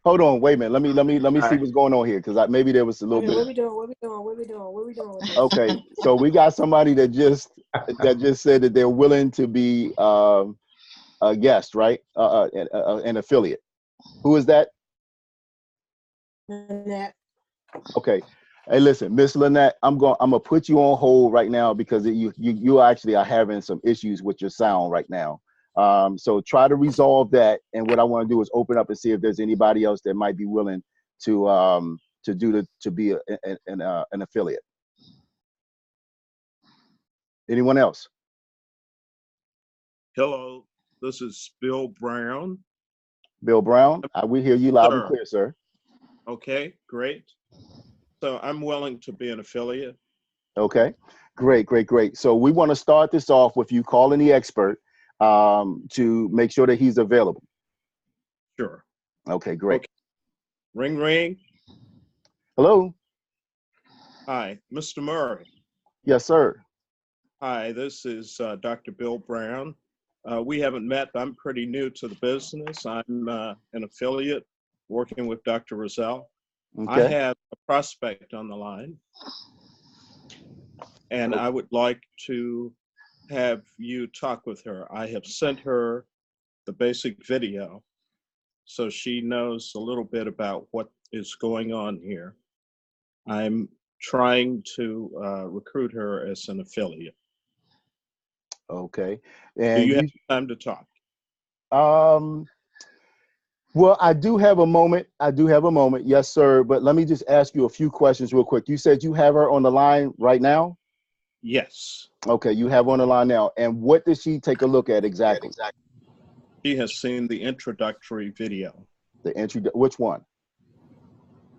Hold on, wait a minute. Let me see what's going on here, because maybe there was a little bit. What we doing? Okay, so we got somebody that just said that they're willing to be a guest, right? An affiliate. Who is that? Lynette. Okay. Hey, listen, Miss Lynette, I'm gonna put you on hold right now because you actually are having some issues with your sound right now. So try to resolve that. And what I want to do is open up and see if there's anybody else that might be willing to be an affiliate. Anyone else? Hello, this is Bill Brown. Bill Brown, we hear you loud and clear, sir. Okay, great. So I'm willing to be an affiliate. Okay, great. So we want to start this off with you calling the expert to make sure that he's available. Sure. Okay, great. Okay. Ring, ring. Hello. Hi, Mr. Murray. Yes, sir. Hi, this is Dr. Bill Brown. We haven't met. I'm pretty new to the business. I'm an affiliate working with Dr. Rozelle. Okay. I have a prospect on the line, and I would like to have you talk with her. I have sent her the basic video so she knows a little bit about what is going on here. I'm trying to recruit her as an affiliate. Okay. And do you have time to talk? Well, I do have a moment. Yes, sir. But let me just ask you a few questions real quick. You said you have her on the line right now? Yes. Okay, you have her on the line now. And what did she take a look at exactly? She has seen the introductory video. Which one?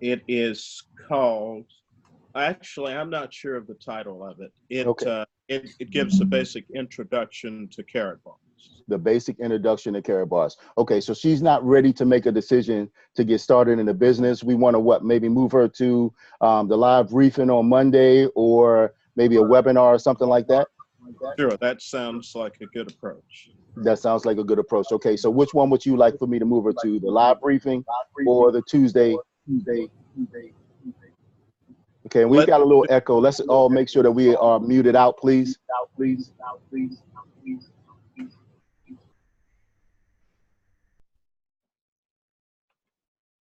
It is called, actually, I'm not sure of the title of it. It gives a basic introduction to Karatbars. The basic introduction to Karatbars. Okay, so she's not ready to make a decision to get started in the business. We want to maybe move her to the live briefing on Monday, or maybe a webinar or something like that? Sure, that sounds like a good approach. That sounds like a good approach. Okay, so which one would you like for me to move her to, the live briefing or the Tuesday? Okay, and we've got a little echo. Let's all make sure that we are muted out, please.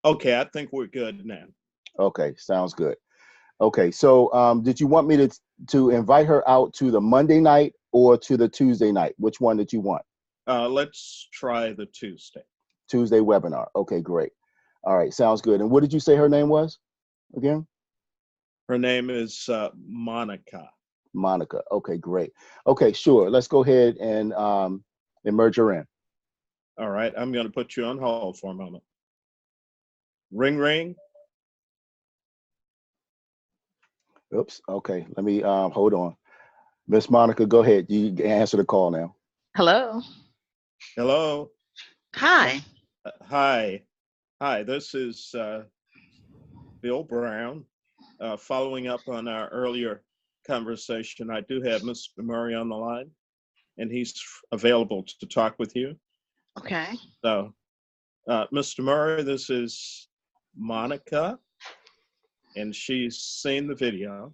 Okay, I think we're good now. Okay, sounds good. Okay, so did you want me to invite her out to the Monday night or to the Tuesday night? Which one did you want? Let's try the Tuesday. Tuesday webinar. Okay, great. All right, sounds good. And what did you say her name was again? Her name is Monica. Monica. Okay, great. Okay, sure. Let's go ahead and merge her in. All right, I'm going to put you on hold for a moment. Ring, ring. Oops. Okay, let me hold on. Miss Monica, go ahead. You answer the call now. Hello. Hello. Hi. Hi. Hi, this is Bill Brown. Following up on our earlier conversation, I do have Mr. Murray on the line, and he's available to talk with you. Okay. So, Mr. Murray, this is Monica, and she's seen the video.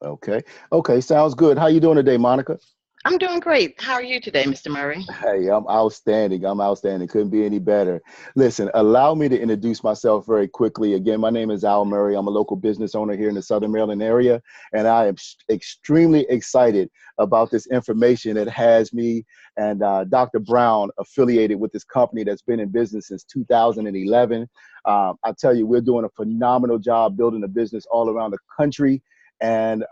Okay. Okay, sounds good. How you doing today, Monica? I'm doing great. How are you today, Mr. Murray? Hey, I'm outstanding. I'm outstanding. Couldn't be any better. Listen, allow me to introduce myself very quickly. Again, my name is Al Murray. I'm a local business owner here in the Southern Maryland area, and I am extremely excited about this information that has me and Dr. Brown affiliated with this company that's been in business since 2011. I tell you, we're doing a phenomenal job building a business all around the country. And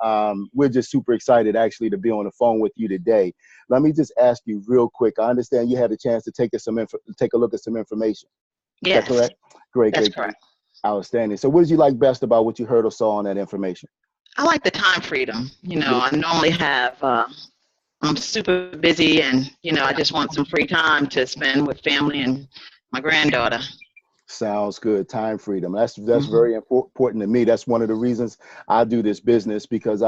we're just super excited actually to be on the phone with you today. Let me just ask you real quick. I understand you had a chance to take a look at some information. Yes. Is that correct? Great, That's great, correct. great. Outstanding. So what did you like best about what you heard or saw on that information? I like the time freedom. You know, I normally have, I'm super busy and, you know, I just want some free time to spend with family and my granddaughter. Sounds good. Time freedom. That's very important to me. That's one of the reasons I do this business, because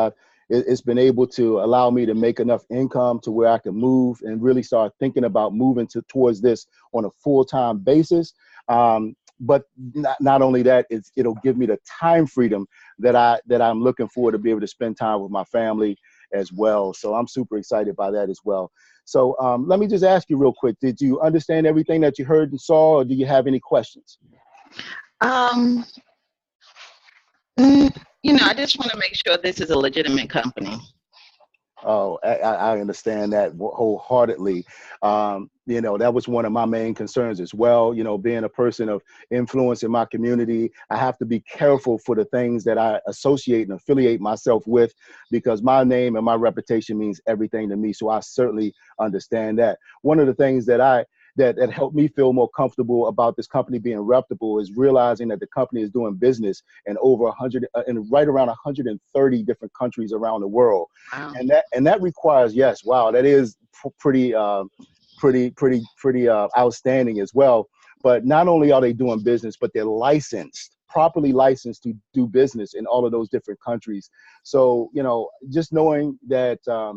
it's been able to allow me to make enough income to where I can move and really start thinking about moving towards this on a full-time basis. But not only that, it'll give me the time freedom that I'm looking for to be able to spend time with my family as well. So I'm super excited by that as well. So let me just ask you real quick, did you understand everything that you heard and saw, or do you have any questions? You know, I just want to make sure this is a legitimate company. Oh, I understand that wholeheartedly. You know, that was one of my main concerns as well. You know, being a person of influence in my community, I have to be careful for the things that I associate and affiliate myself with, because my name and my reputation means everything to me. So I certainly understand that. One of the things that helped me feel more comfortable about this company being reputable is realizing that the company is doing business in over 100 and right around 130 different countries around the world. Wow. And that requires, yes, wow, that is pretty outstanding as well. But not only are they doing business, but they're properly licensed to do business in all of those different countries. So, you know, just knowing that A+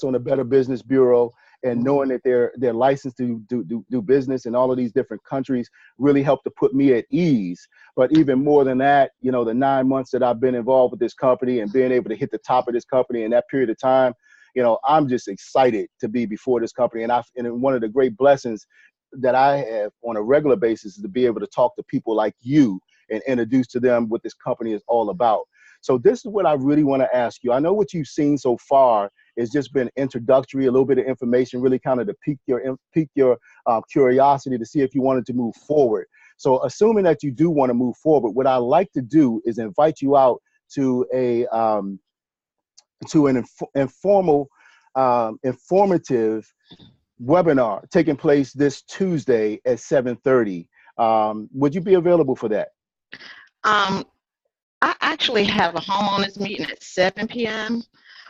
on the Better Business Bureau, and knowing that they're licensed to do business in all of these different countries really helped to put me at ease. But even more than that, you know, the 9 months that I've been involved with this company and being able to hit the top of this company in that period of time, you know, I'm just excited to be before this company. And one of the great blessings that I have on a regular basis is to be able to talk to people like you and introduce to them what this company is all about. So this is what I really want to ask you. I know what you've seen so far has just been introductory, a little bit of information, really kind of to pique your curiosity to see if you wanted to move forward. So assuming that you do want to move forward, what I like to do is invite you out to an informative webinar taking place this Tuesday at 7:30. Would you be available for that? I actually have a homeowners meeting at 7 p.m.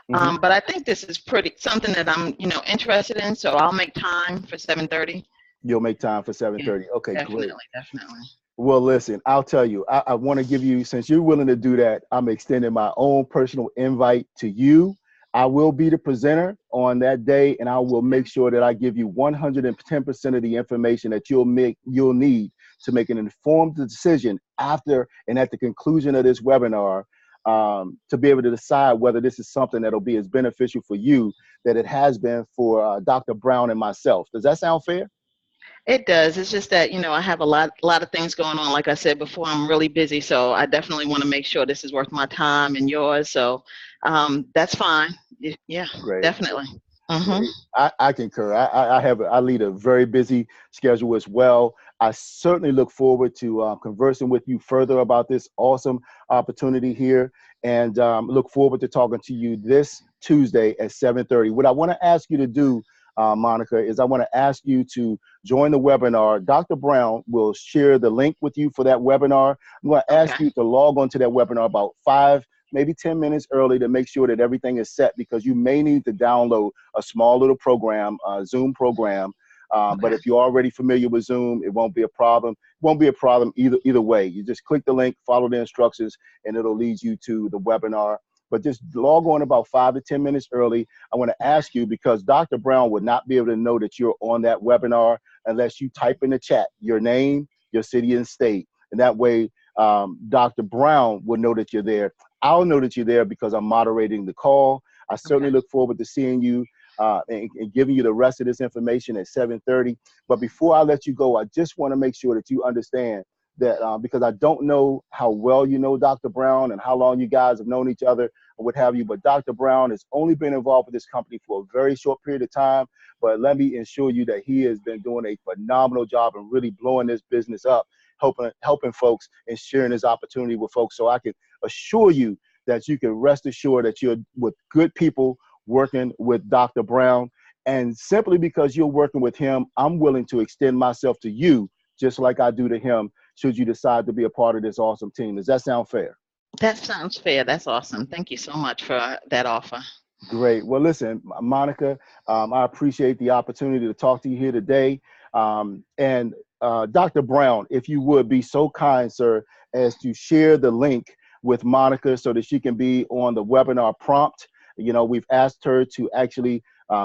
But I think this is something that I'm, you know, interested in. So I'll make time for 7:30. You'll make time for 7:30. Yeah, Okay, definitely, great. definitely. Well, listen, I'll tell you, I want to give you, since you're willing to do that, I'm extending my own personal invite to you. I will be the presenter on that day, and I will make sure that I give you 110% of the information that you'll need to make an informed decision after and at the conclusion of this webinar, to be able to decide whether this is something that'll be as beneficial for you that it has been for Dr. Brown and myself. Does that sound fair? It does. It's just that, you know, I have a lot of things going on. Like I said before, I'm really busy. So I definitely want to make sure this is worth my time and yours. So that's fine. Yeah, Great. definitely. Mm-hmm. I concur. I lead a very busy schedule as well. I certainly look forward to conversing with you further about this awesome opportunity here, and look forward to talking to you this Tuesday at 7:30. What I want to ask you to do, Monica, is I want to ask you to join the webinar. Dr. Brown will share the link with you for that webinar. I'm going to ask Okay. you to log on to that webinar about 5, maybe 10 minutes early to make sure that everything is set, because you may need to download a small little program, a Zoom program. But Okay. if you're already familiar with Zoom, it won't be a problem. It won't be a problem either way. You just click the link, follow the instructions, and it'll lead you to the webinar. But just log on about 5 to 10 minutes early. I want to ask you, because Dr. Brown would not be able to know that you're on that webinar unless you type in the chat your name, your city and state. And that way, Dr. Brown will know that you're there. I'll know that you're there because I'm moderating the call. I certainly Okay. look forward to seeing you and giving you the rest of this information at 7:30. But before I let you go, I just want to make sure that you understand that because I don't know how well you know Dr. Brown and how long you guys have known each other or what have you, but Dr. Brown has only been involved with this company for a very short period of time. But let me assure you that he has been doing a phenomenal job and really blowing this business up, helping folks and sharing this opportunity with folks. So I can assure you that you can rest assured that you're with good people working with Dr. Brown. And simply because you're working with him, I'm willing to extend myself to you just like I do to him, should you decide to be a part of this awesome team. Does that sound fair? That sounds fair. That's awesome. Thank you so much for that offer. Great. Well, listen, Monica, I appreciate the opportunity to talk to you here today. And Dr. Brown, if you would be so kind, sir, as to share the link with Monica so that she can be on the webinar prompt. You know, we've asked her to actually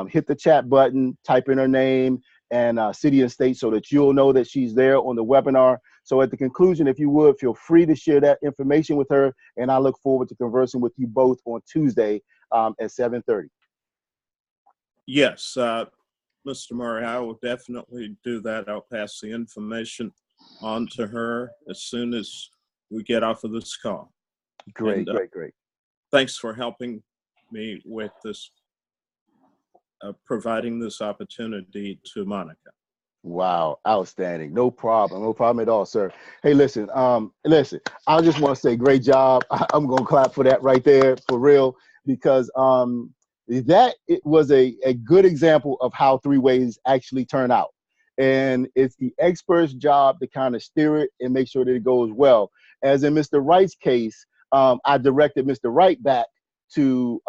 hit the chat button, type in her name and city and state so that you'll know that she's there on the webinar. So at the conclusion, if you would, feel free to share that information with her. And I look forward to conversing with you both on Tuesday at 7:30. Yes, Mr. Murray, I will definitely do that. I'll pass the information on to her as soon as we get off of this call. Great, And, great. Thanks for helping me with this, providing this opportunity to Monica. Wow, outstanding. No problem at all, sir. Hey, listen, I just want to say great job. I'm gonna clap for that right there, for real, because that it was a good example of how three ways actually turn out. And it's the expert's job to kind of steer it and make sure that it goes well. As in Mr. Wright's case, I directed Mr. Wright back to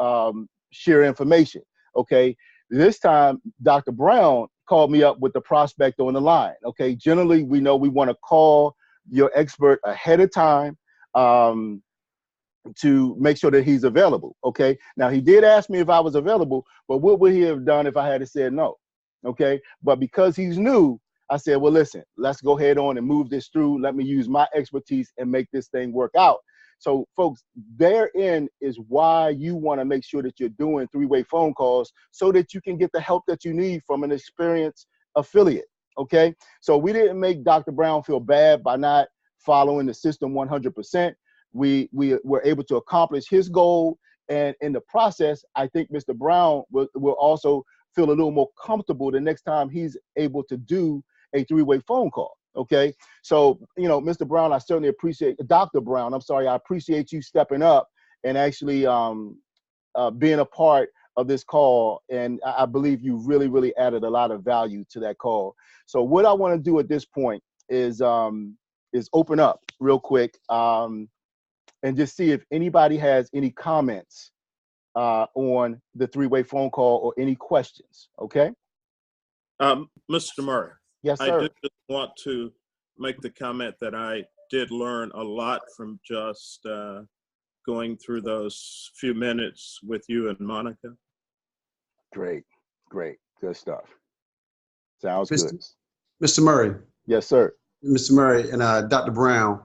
share information. Okay. This time, Dr. Brown called me up with the prospect on the line. Okay. Generally, we know we want to call your expert ahead of time to make sure that he's available. Okay. Now, he did ask me if I was available, but what would he have done if I had said no? Okay. But because he's new, I said, well, listen, let's go ahead on and move this through. Let me use my expertise and make this thing work out. So, folks, therein is why you want to make sure that you're doing three-way phone calls so that you can get the help that you need from an experienced affiliate. Okay. So we didn't make Dr. Brown feel bad by not following the system 100%. We were able to accomplish his goal. And in the process, I think Mr. Brown will also feel a little more comfortable the next time he's able to do a three-way phone call. Okay. So, you know, Mr. Brown, I certainly appreciate Dr. Brown. I'm sorry. I appreciate you stepping up and actually being a part of this call. And I believe you really, really added a lot of value to that call. So what I want to do at this point is open up real quick and just see if anybody has any comments on the three-way phone call or any questions. Okay. Mr. Murray. Yes, I sir. do just want to make the comment that I did learn a lot from just going through those few minutes with you and Monica. Great. Good stuff. Sounds Mr. good. Mr. Murray, Yes, sir. Mr. Murray and Dr. Brown,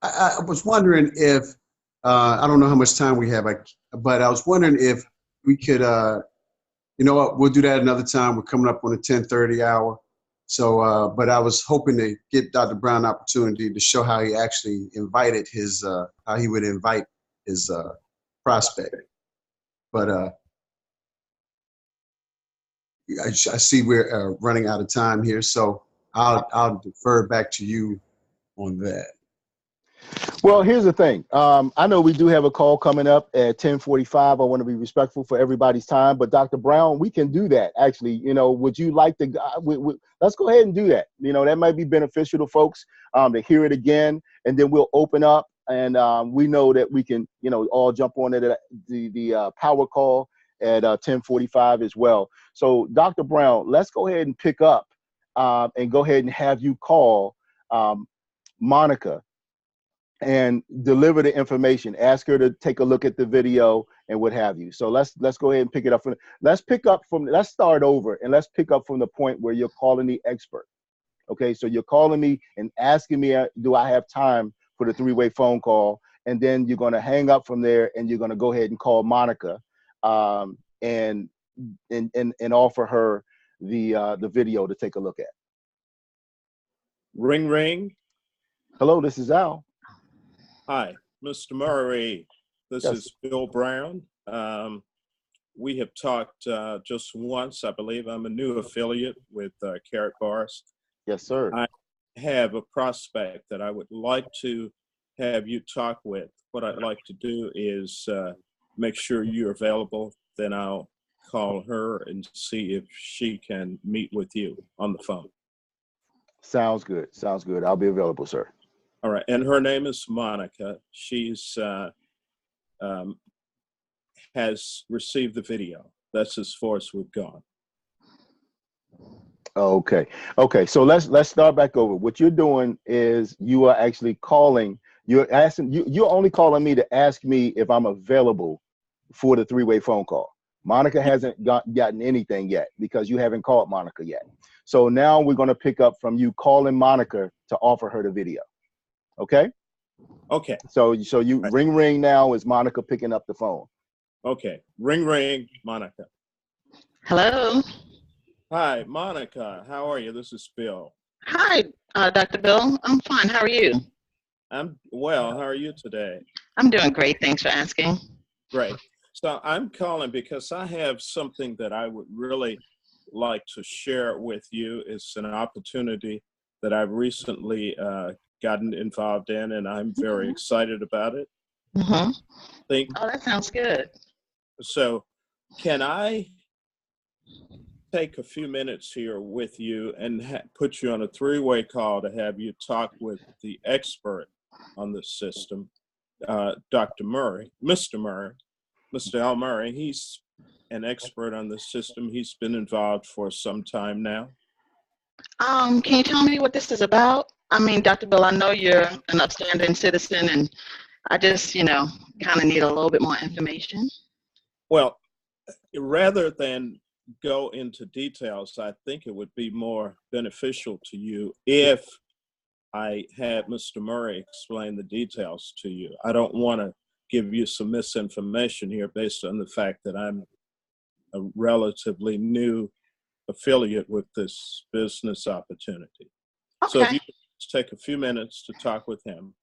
I was wondering if, I don't know how much time we have, but I was wondering if we could, you know what, we'll do that another time. We're coming up on the 10:30 hour. So, but I was hoping to get Dr. Brown an opportunity to show how he actually invited his, how he would invite his prospect. But I see we're running out of time here, so I'll defer back to you on that. Well, here's the thing. I know we do have a call coming up at 10:45. I want to be respectful for everybody's time, but Dr. Brown, we can do that. Actually, would you like to? Let's go ahead and do that. That might be beneficial to folks to hear it again, and then we'll open up, and we know that we can, all jump on it at the power call at 10:45 as well. So, Dr. Brown, let's go ahead and pick up and go ahead and have you call Monica and deliver the information. Ask her to take a look at the video and what have you. So let's go ahead and pick it up from. Let's start over and let's pick up from the point where you're calling the expert. Okay, so you're calling me and asking me, do I have time for the three-way phone call? And then you're going to hang up from there and you're going to go ahead and call Monica and offer her the video to take a look at. Ring, ring. Hello, this is Al. Hi, Mr. Murray. This Yes. is Bill Brown. We have talked just once, I believe. I'm a new affiliate with Karatbars. Yes, sir. I have a prospect that I would like to have you talk with. What I'd like to do is make sure you're available. Then I'll call her and see if she can meet with you on the phone. Sounds good. Sounds good. I'll be available, sir. All right, and her name is Monica. She's has received the video. That's as far as we've gone. Okay. So let's start back over. What you're doing is you are actually calling. You're asking. You're only calling me to ask me if I'm available for the three-way phone call. Monica hasn't gotten anything yet because you haven't called Monica yet. So now we're going to pick up from you calling Monica to offer her the video. Okay. Okay. So you ring now is Monica picking up the phone. Okay. Ring, Monica. Hello. Hi, Monica. How are you? This is Bill. Hi, Dr. Bill. I'm fine. How are you? I'm well. How are you today? I'm doing great. Thanks for asking. Great. So I'm calling because I have something that I would really like to share with you. It's an opportunity that I've recently gotten involved in, and I'm very excited about it. Oh, that sounds good. So can I take a few minutes here with you and put you on a three-way call to have you talk with the expert on the system, Dr. Murray, Mr. Al Murray. He's an expert on the system. He's been involved for some time now. Can you tell me what this is about? I mean, Dr. Bill, I know you're an upstanding citizen, and I just, kind of need a little bit more information. Well, rather than go into details, I think it would be more beneficial to you if I had Mr. Murray explain the details to you. I don't want to give you some misinformation here based on the fact that I'm a relatively new affiliate with this business opportunity. Okay. So if you could just take a few minutes to talk with him,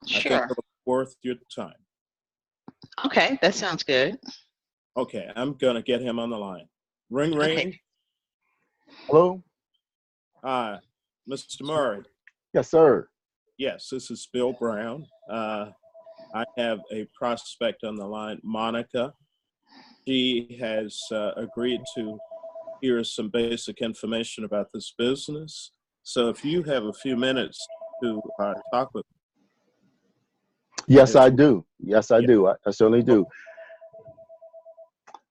Sure. I think it'll be worth your time. Okay, that sounds good. Okay, I'm going to get him on the line. Ring. Okay. Hello. Hi, Mr. Murray. Yes, sir. Yes, this is Bill Brown. I have a prospect on the line, Monica. She has agreed to hear some basic information about this business. So if you have a few minutes to talk with me. Yes, I do. Yes, I do. I certainly do.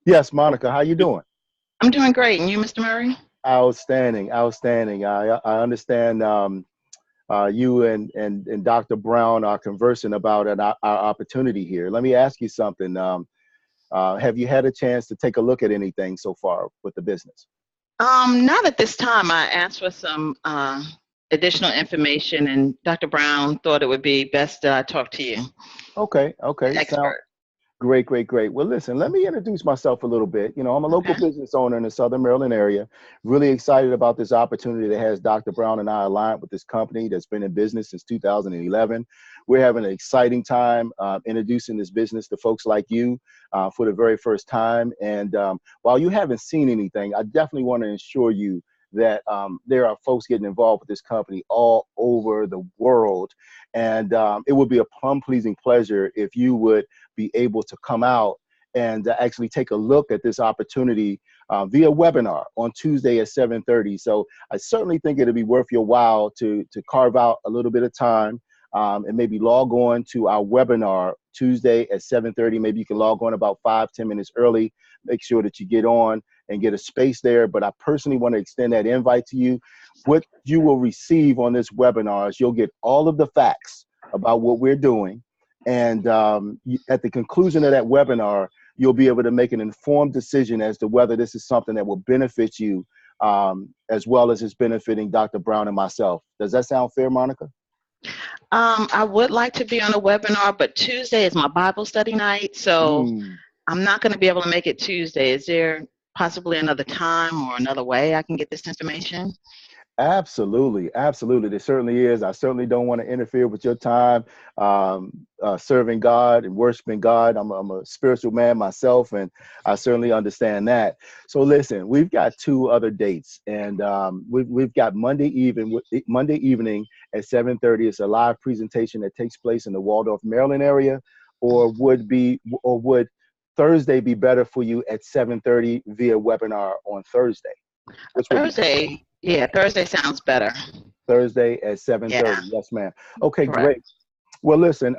Yes, Monica, how you doing? I'm doing great. And you, Mr. Murray? Outstanding. I understand you and Dr. Brown are conversing about our opportunity here. Let me ask you something. Have you had a chance to take a look at anything so far with the business? Not at this time. I asked for some additional information, and Dr. Brown thought it would be best that I talk to you. Okay. Expert. Great, great, great. Well, listen, let me introduce myself a little bit. You know, I'm a local Okay. business owner in the Southern Maryland area. Really excited about this opportunity that has Dr. Brown and I aligned with this company that's been in business since 2011. We're having an exciting time introducing this business to folks like you for the very first time. And while you haven't seen anything, I definitely want to assure you that there are folks getting involved with this company all over the world. And it would be a plum-pleasing pleasure if you would be able to come out and actually take a look at this opportunity via webinar on Tuesday at 7:30. So I certainly think it'll be worth your while to carve out a little bit of time and maybe log on to our webinar Tuesday at 7:30. Maybe you can log on about 5-10 minutes early. Make sure that you get on and get a space there. But I personally want to extend that invite to you. What you will receive on this webinar is you'll get all of the facts about what we're doing. And at the conclusion of that webinar, you'll be able to make an informed decision as to whether this is something that will benefit you as well as it's benefiting Dr. Brown and myself. Does that sound fair, Monica? I would like to be on a webinar, but Tuesday is my Bible study night, so I'm not going to be able to make it Tuesday. Is there possibly another time or another way I can get this information? Absolutely, absolutely. There certainly is. I certainly don't want to interfere with your time serving God and worshiping God. I'm a spiritual man myself, and I certainly understand that. So listen, we've got 2 other dates, and we've got Monday evening at 7:30. It's a live presentation that takes place in the Waldorf, Maryland area, or would Thursday be better for you at 7:30 via webinar on Thursday? Which would be Thursday. Yeah, Thursday sounds better. Thursday at 7:30. Yeah. Yes, ma'am. Okay, Correct. great. Well, listen,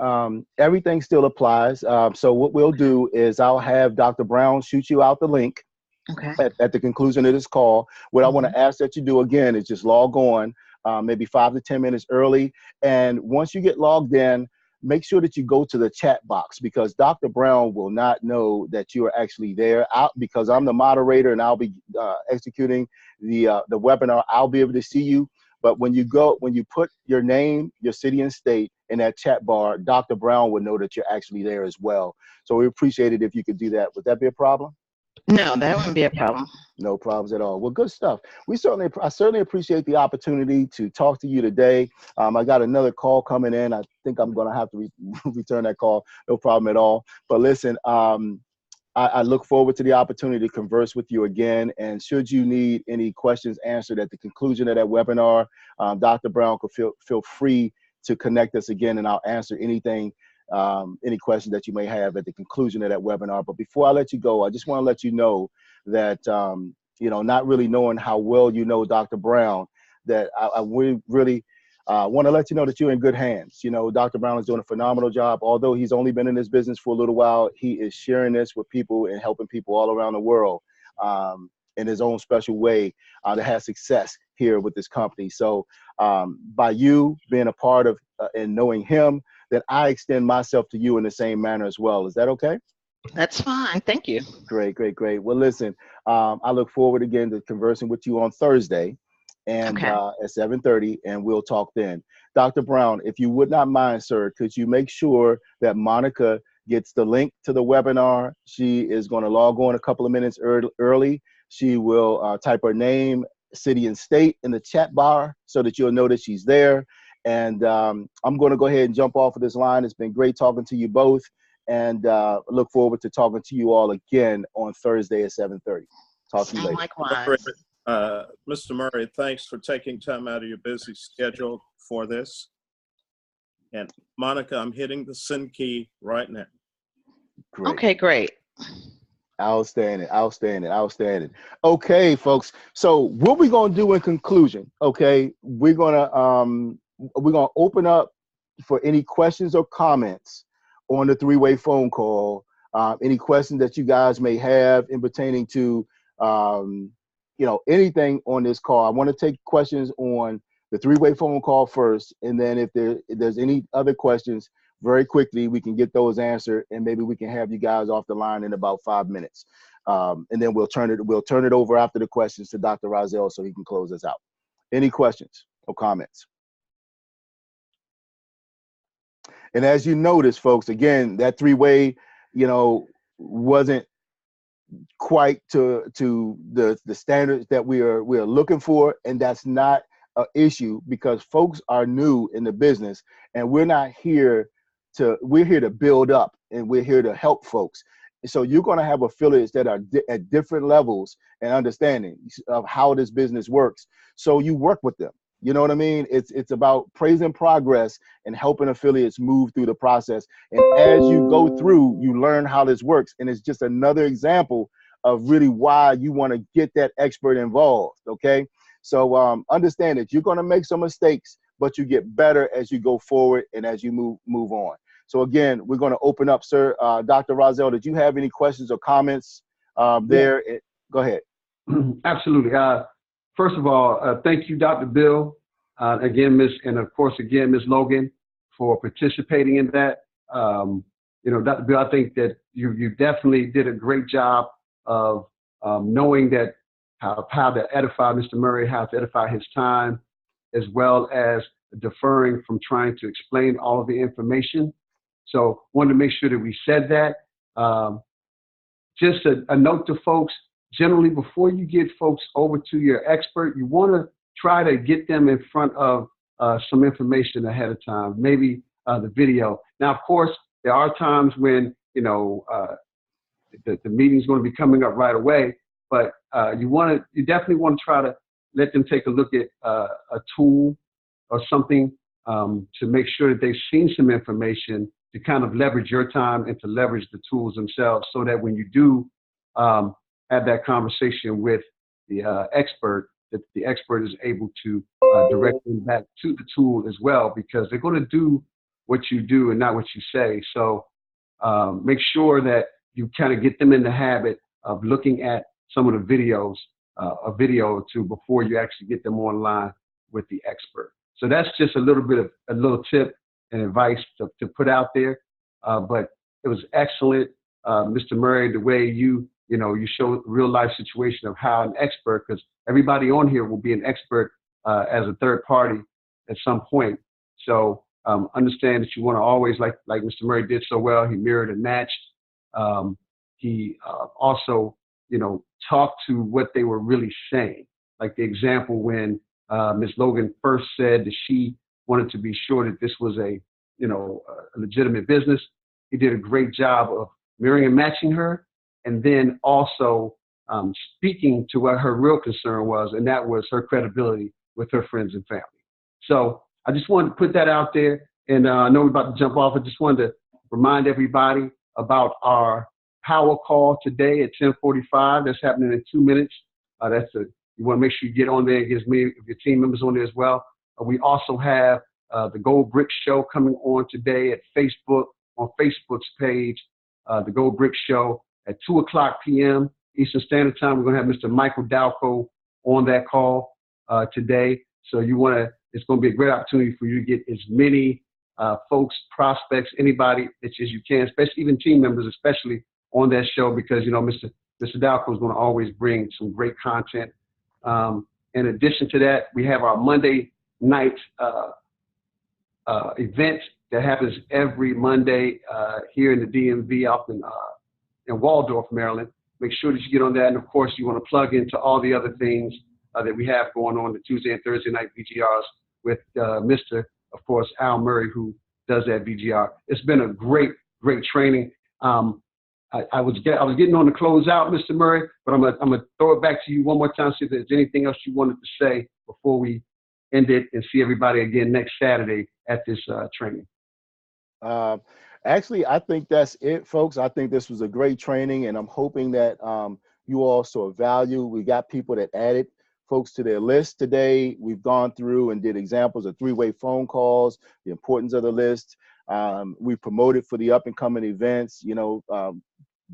everything still applies. So what we'll do is I'll have Dr. Brown shoot you out the link Okay. at the conclusion of this call. What I want to ask that you do again is just log on maybe 5 to 10 minutes early. And once you get logged in, make sure that you go to the chat box, because Dr. Brown will not know that you are actually there because I'm the moderator and I'll be executing the webinar. I'll be able to see you. But when you put your name, your city and state in that chat bar, Dr. Brown will know that you're actually there as well. So we appreciate it if you could do that. Would that be a problem? No, that wouldn't be a problem. No problems at all. Well, good stuff. I certainly appreciate the opportunity to talk to you today. I got another call coming in. I think I'm going to have to return that call. No problem at all. But listen, I look forward to the opportunity to converse with you again. And should you need any questions answered at the conclusion of that webinar, Dr. Brown could feel free to connect us again, and I'll answer anything, any questions that you may have at the conclusion of that webinar. But before I let you go, I just want to let you know that, not really knowing how well you know Dr. Brown, that I really want to let you know that you're in good hands. You know, Dr. Brown is doing a phenomenal job. Although he's only been in this business for a little while, he is sharing this with people and helping people all around the world in his own special way to have success here with this company. So by you being a part of and knowing him, that I extend myself to you in the same manner as well. Is that okay? That's fine. Thank you. Great, great, great. Well, listen, I look forward again to conversing with you on Thursday and at 7:30, and we'll talk then. Dr. Brown, if you would not mind, sir, could you make sure that Monica gets the link to the webinar? She is going to log on a couple of minutes early. She will type her name, city, and state in the chat bar so that you'll know that she's there. And I'm going to go ahead and jump off of this line. It's been great talking to you both, and look forward to talking to you all again on Thursday at 7:30. Talk to you later. Likewise. Mr. Murray, thanks for taking time out of your busy schedule for this. And Monica, I'm hitting the send key right now. Great. Okay, great. Outstanding, outstanding, outstanding. Okay, folks. So what we're gonna do in conclusion, okay, we're gonna open up for any questions or comments on the three-way phone call. Any questions that you guys may have in pertaining to anything on this call. I want to take questions on the three-way phone call first, and then if there's any other questions, very quickly we can get those answered, and maybe we can have you guys off the line in about 5 minutes, and then we'll turn it over after the questions to Dr. Rozelle so he can close us out. Any questions or comments? And as you notice, folks, again, that three-way, you know, wasn't quite to the standards that we are looking for, and that's not an issue because folks are new in the business, and we're here to build up, and we're here to help folks. So you're going to have affiliates that are at different levels and understanding of how this business works. So you work with them. You know what I mean? It's about praising progress and helping affiliates move through the process. And as you go through, you learn how this works. And it's just another example of really why you want to get that expert involved. Okay. So understand that you're going to make some mistakes, but you get better as you go forward and as you move on. So again, we're going to open up, sir. Dr. Rozelle, did you have any questions or comments there? Yeah. Go ahead. Absolutely. First of all, thank you, Dr. Bill, again, and of course, again, Ms. Logan, for participating in that. You know, Dr. Bill, I think that you definitely did a great job of knowing that how to edify Mr. Murray, how to edify his time, as well as deferring from trying to explain all of the information. So wanted to make sure that we said that. Just a note to folks, generally before you get folks over to your expert, you want to try to get them in front of some information ahead of time, maybe the video. Now, of course, there are times when, you know, the meeting's going to be coming up right away, but you definitely want to try to let them take a look at a tool or something to make sure that they've seen some information to kind of leverage your time and to leverage the tools themselves, so that when you do have that conversation with the expert, that the expert is able to direct them back to the tool as well, because they're going to do what you do and not what you say. So make sure that you kind of get them in the habit of looking at some of the videos, a video or two, before you actually get them online with the expert. So that's just a little tip and advice to put out there. But it was excellent, Mr. Murray, the way you show real life situation of how an expert, because everybody on here will be an expert as a third party at some point. So understand that you want to always, like Mr. Murray did so well, he mirrored and matched. He also, talked to what they were really saying. Like the example when Ms. Logan first said that she wanted to be sure that this was a legitimate business. He did a great job of mirroring and matching her, and then also speaking to what her real concern was, and that was her credibility with her friends and family. So I just wanted to put that out there, and I know we're about to jump off. I just wanted to remind everybody about our power call today at 10:45. That's happening in 2 minutes. You want to make sure you get on there and get as many of your team members on there as well. We also have the Gold Brick Show coming on today at Facebook, on Facebook's page, the Gold Brick Show at 2:00 p.m. Eastern Standard Time. We're going to have Mr. Michael Dalco on that call today. So it's going to be a great opportunity for you to get as many folks, prospects, anybody as you can, especially even team members, especially on that show, because, Mr. Dalco is going to always bring some great content. In addition to that, we have our Monday night event that happens every Monday here in the DMV up in Waldorf, Maryland. Make sure that you get on that. And of course, you want to plug into all the other things that we have going on the Tuesday and Thursday night VGRs with Mr. of course, Al Murray, who does that VGR. It's been a great, great training. I was getting on to close out, Mr. Murray, but I'm gonna throw it back to you one more time, see if there's anything else you wanted to say before we end it and see everybody again next Saturday at this training. Actually, I think that's it, folks. I think this was a great training, and I'm hoping that you all saw value. We got people that added folks to their list today. We've gone through and did examples of three-way phone calls, the importance of the list. We promoted for the up-and-coming events.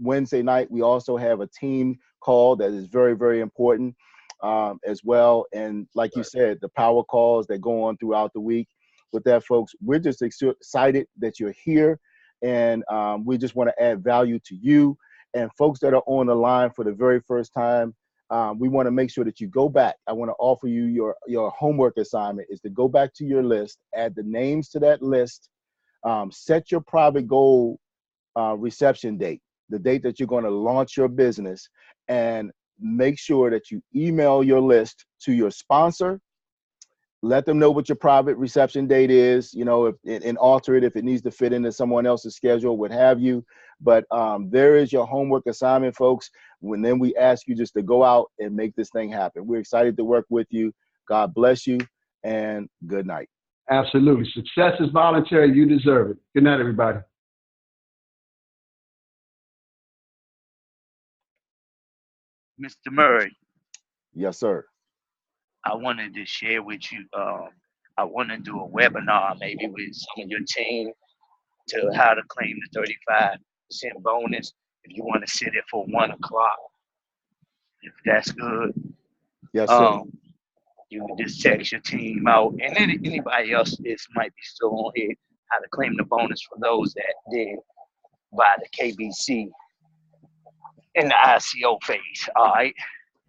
Wednesday night, we also have a team call that is very, very important as well. And like you said, the power calls that go on throughout the week. With that, folks, we're just excited that you're here, and we just want to add value to you. And folks that are on the line for the very first time, we want to make sure that you go back. I want to offer you your homework assignment is to go back to your list, add the names to that list, set your private goal reception date, the date that you're going to launch your business, and make sure that you email your list to your sponsor. Let them know what your private reception date is, you know, and alter it if it needs to fit into someone else's schedule, what have you. But there is your homework assignment, folks. Then we ask you just to go out and make this thing happen. We're excited to work with you. God bless you, and good night. Absolutely. Success is voluntary. You deserve it. Good night, everybody. Mr. Murray, Yes, sir. I wanted to share with you. I want to do a webinar maybe with some of your team to how to claim the 35% bonus. If you want to sit it for 1 o'clock, if that's good, Yes, sir. you can just text your team out, and anybody else this might be still on here. How to claim the bonus for those that did buy the KBC in the ICO phase. All right.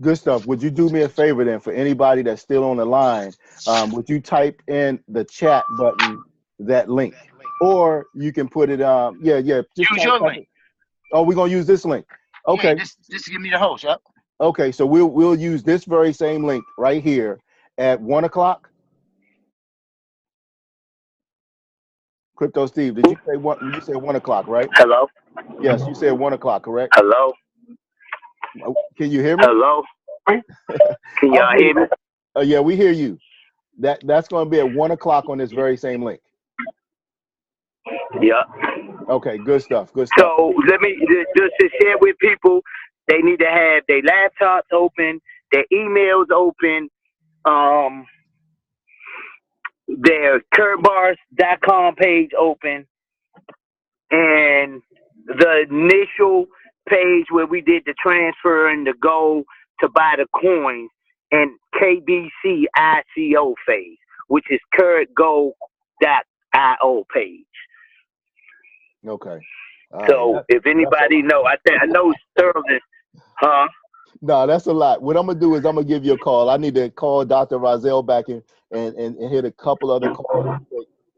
Good stuff. Would you do me a favor then, for anybody that's still on the line, would you type in the chat button that link, or you can put it yeah, just Use your link. Oh, we're gonna use this link. Okay. Yeah, just give me the host. Yep. Okay, so we'll use this very same link right here at 1 o'clock. Crypto Steve, did you say what? You said 1 o'clock, right? Hello. Yes, you said 1 o'clock, correct? Hello. Can you hear me? Hello. Can y'all hear me? Yeah, we hear you. That's going to be at 1 o'clock on this very same link. Yeah. Okay, good stuff. Good stuff. So let me just to share with people. They need to have their laptops open, their emails open, their Karatbars.com page open, and the initial page where we did the transfer and the go to buy the coins, and KBC ICO phase, which is KaratGo.io page. Okay. So if anybody know, I know Sterling, huh? No, that's a lot. What I'm gonna do is I'm gonna give you a call. I need to call Dr. Rozelle back and hit a couple other calls,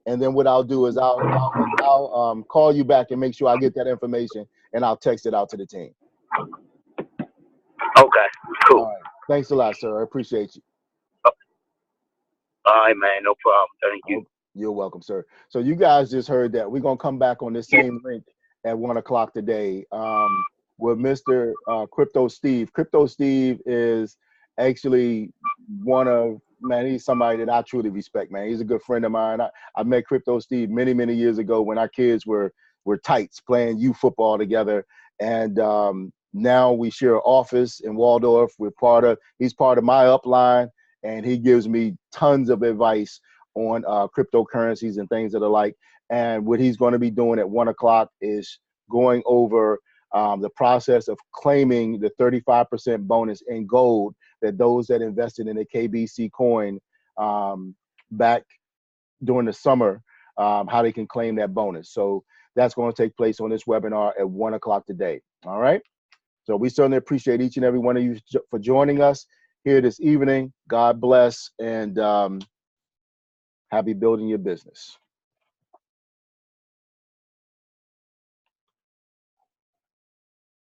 and then what I'll do is I'll call you back and make sure I get that information, and I'll text it out to the team. Okay, cool. All right. Thanks a lot, sir. I appreciate you. All right, man. No problem. Thank you. You're welcome, sir. So you guys just heard that. We're gonna come back on this same link at 1 o'clock today with Mr. Crypto Steve. Crypto Steve is actually he's somebody that I truly respect, man. He's a good friend of mine. I met Crypto Steve many, many years ago when our kids were tights playing youth football together. And now we share an office in Waldorf. He's part of my upline, and he gives me tons of advice on cryptocurrencies and things that are like. And what he's going to be doing at 1 o'clock is going over the process of claiming the 35% bonus in gold that those that invested in a KBC coin back during the summer, how they can claim that bonus. So that's going to take place on this webinar at 1 o'clock today. All right. So we certainly appreciate each and every one of you for joining us here this evening. God bless, and happy building your business.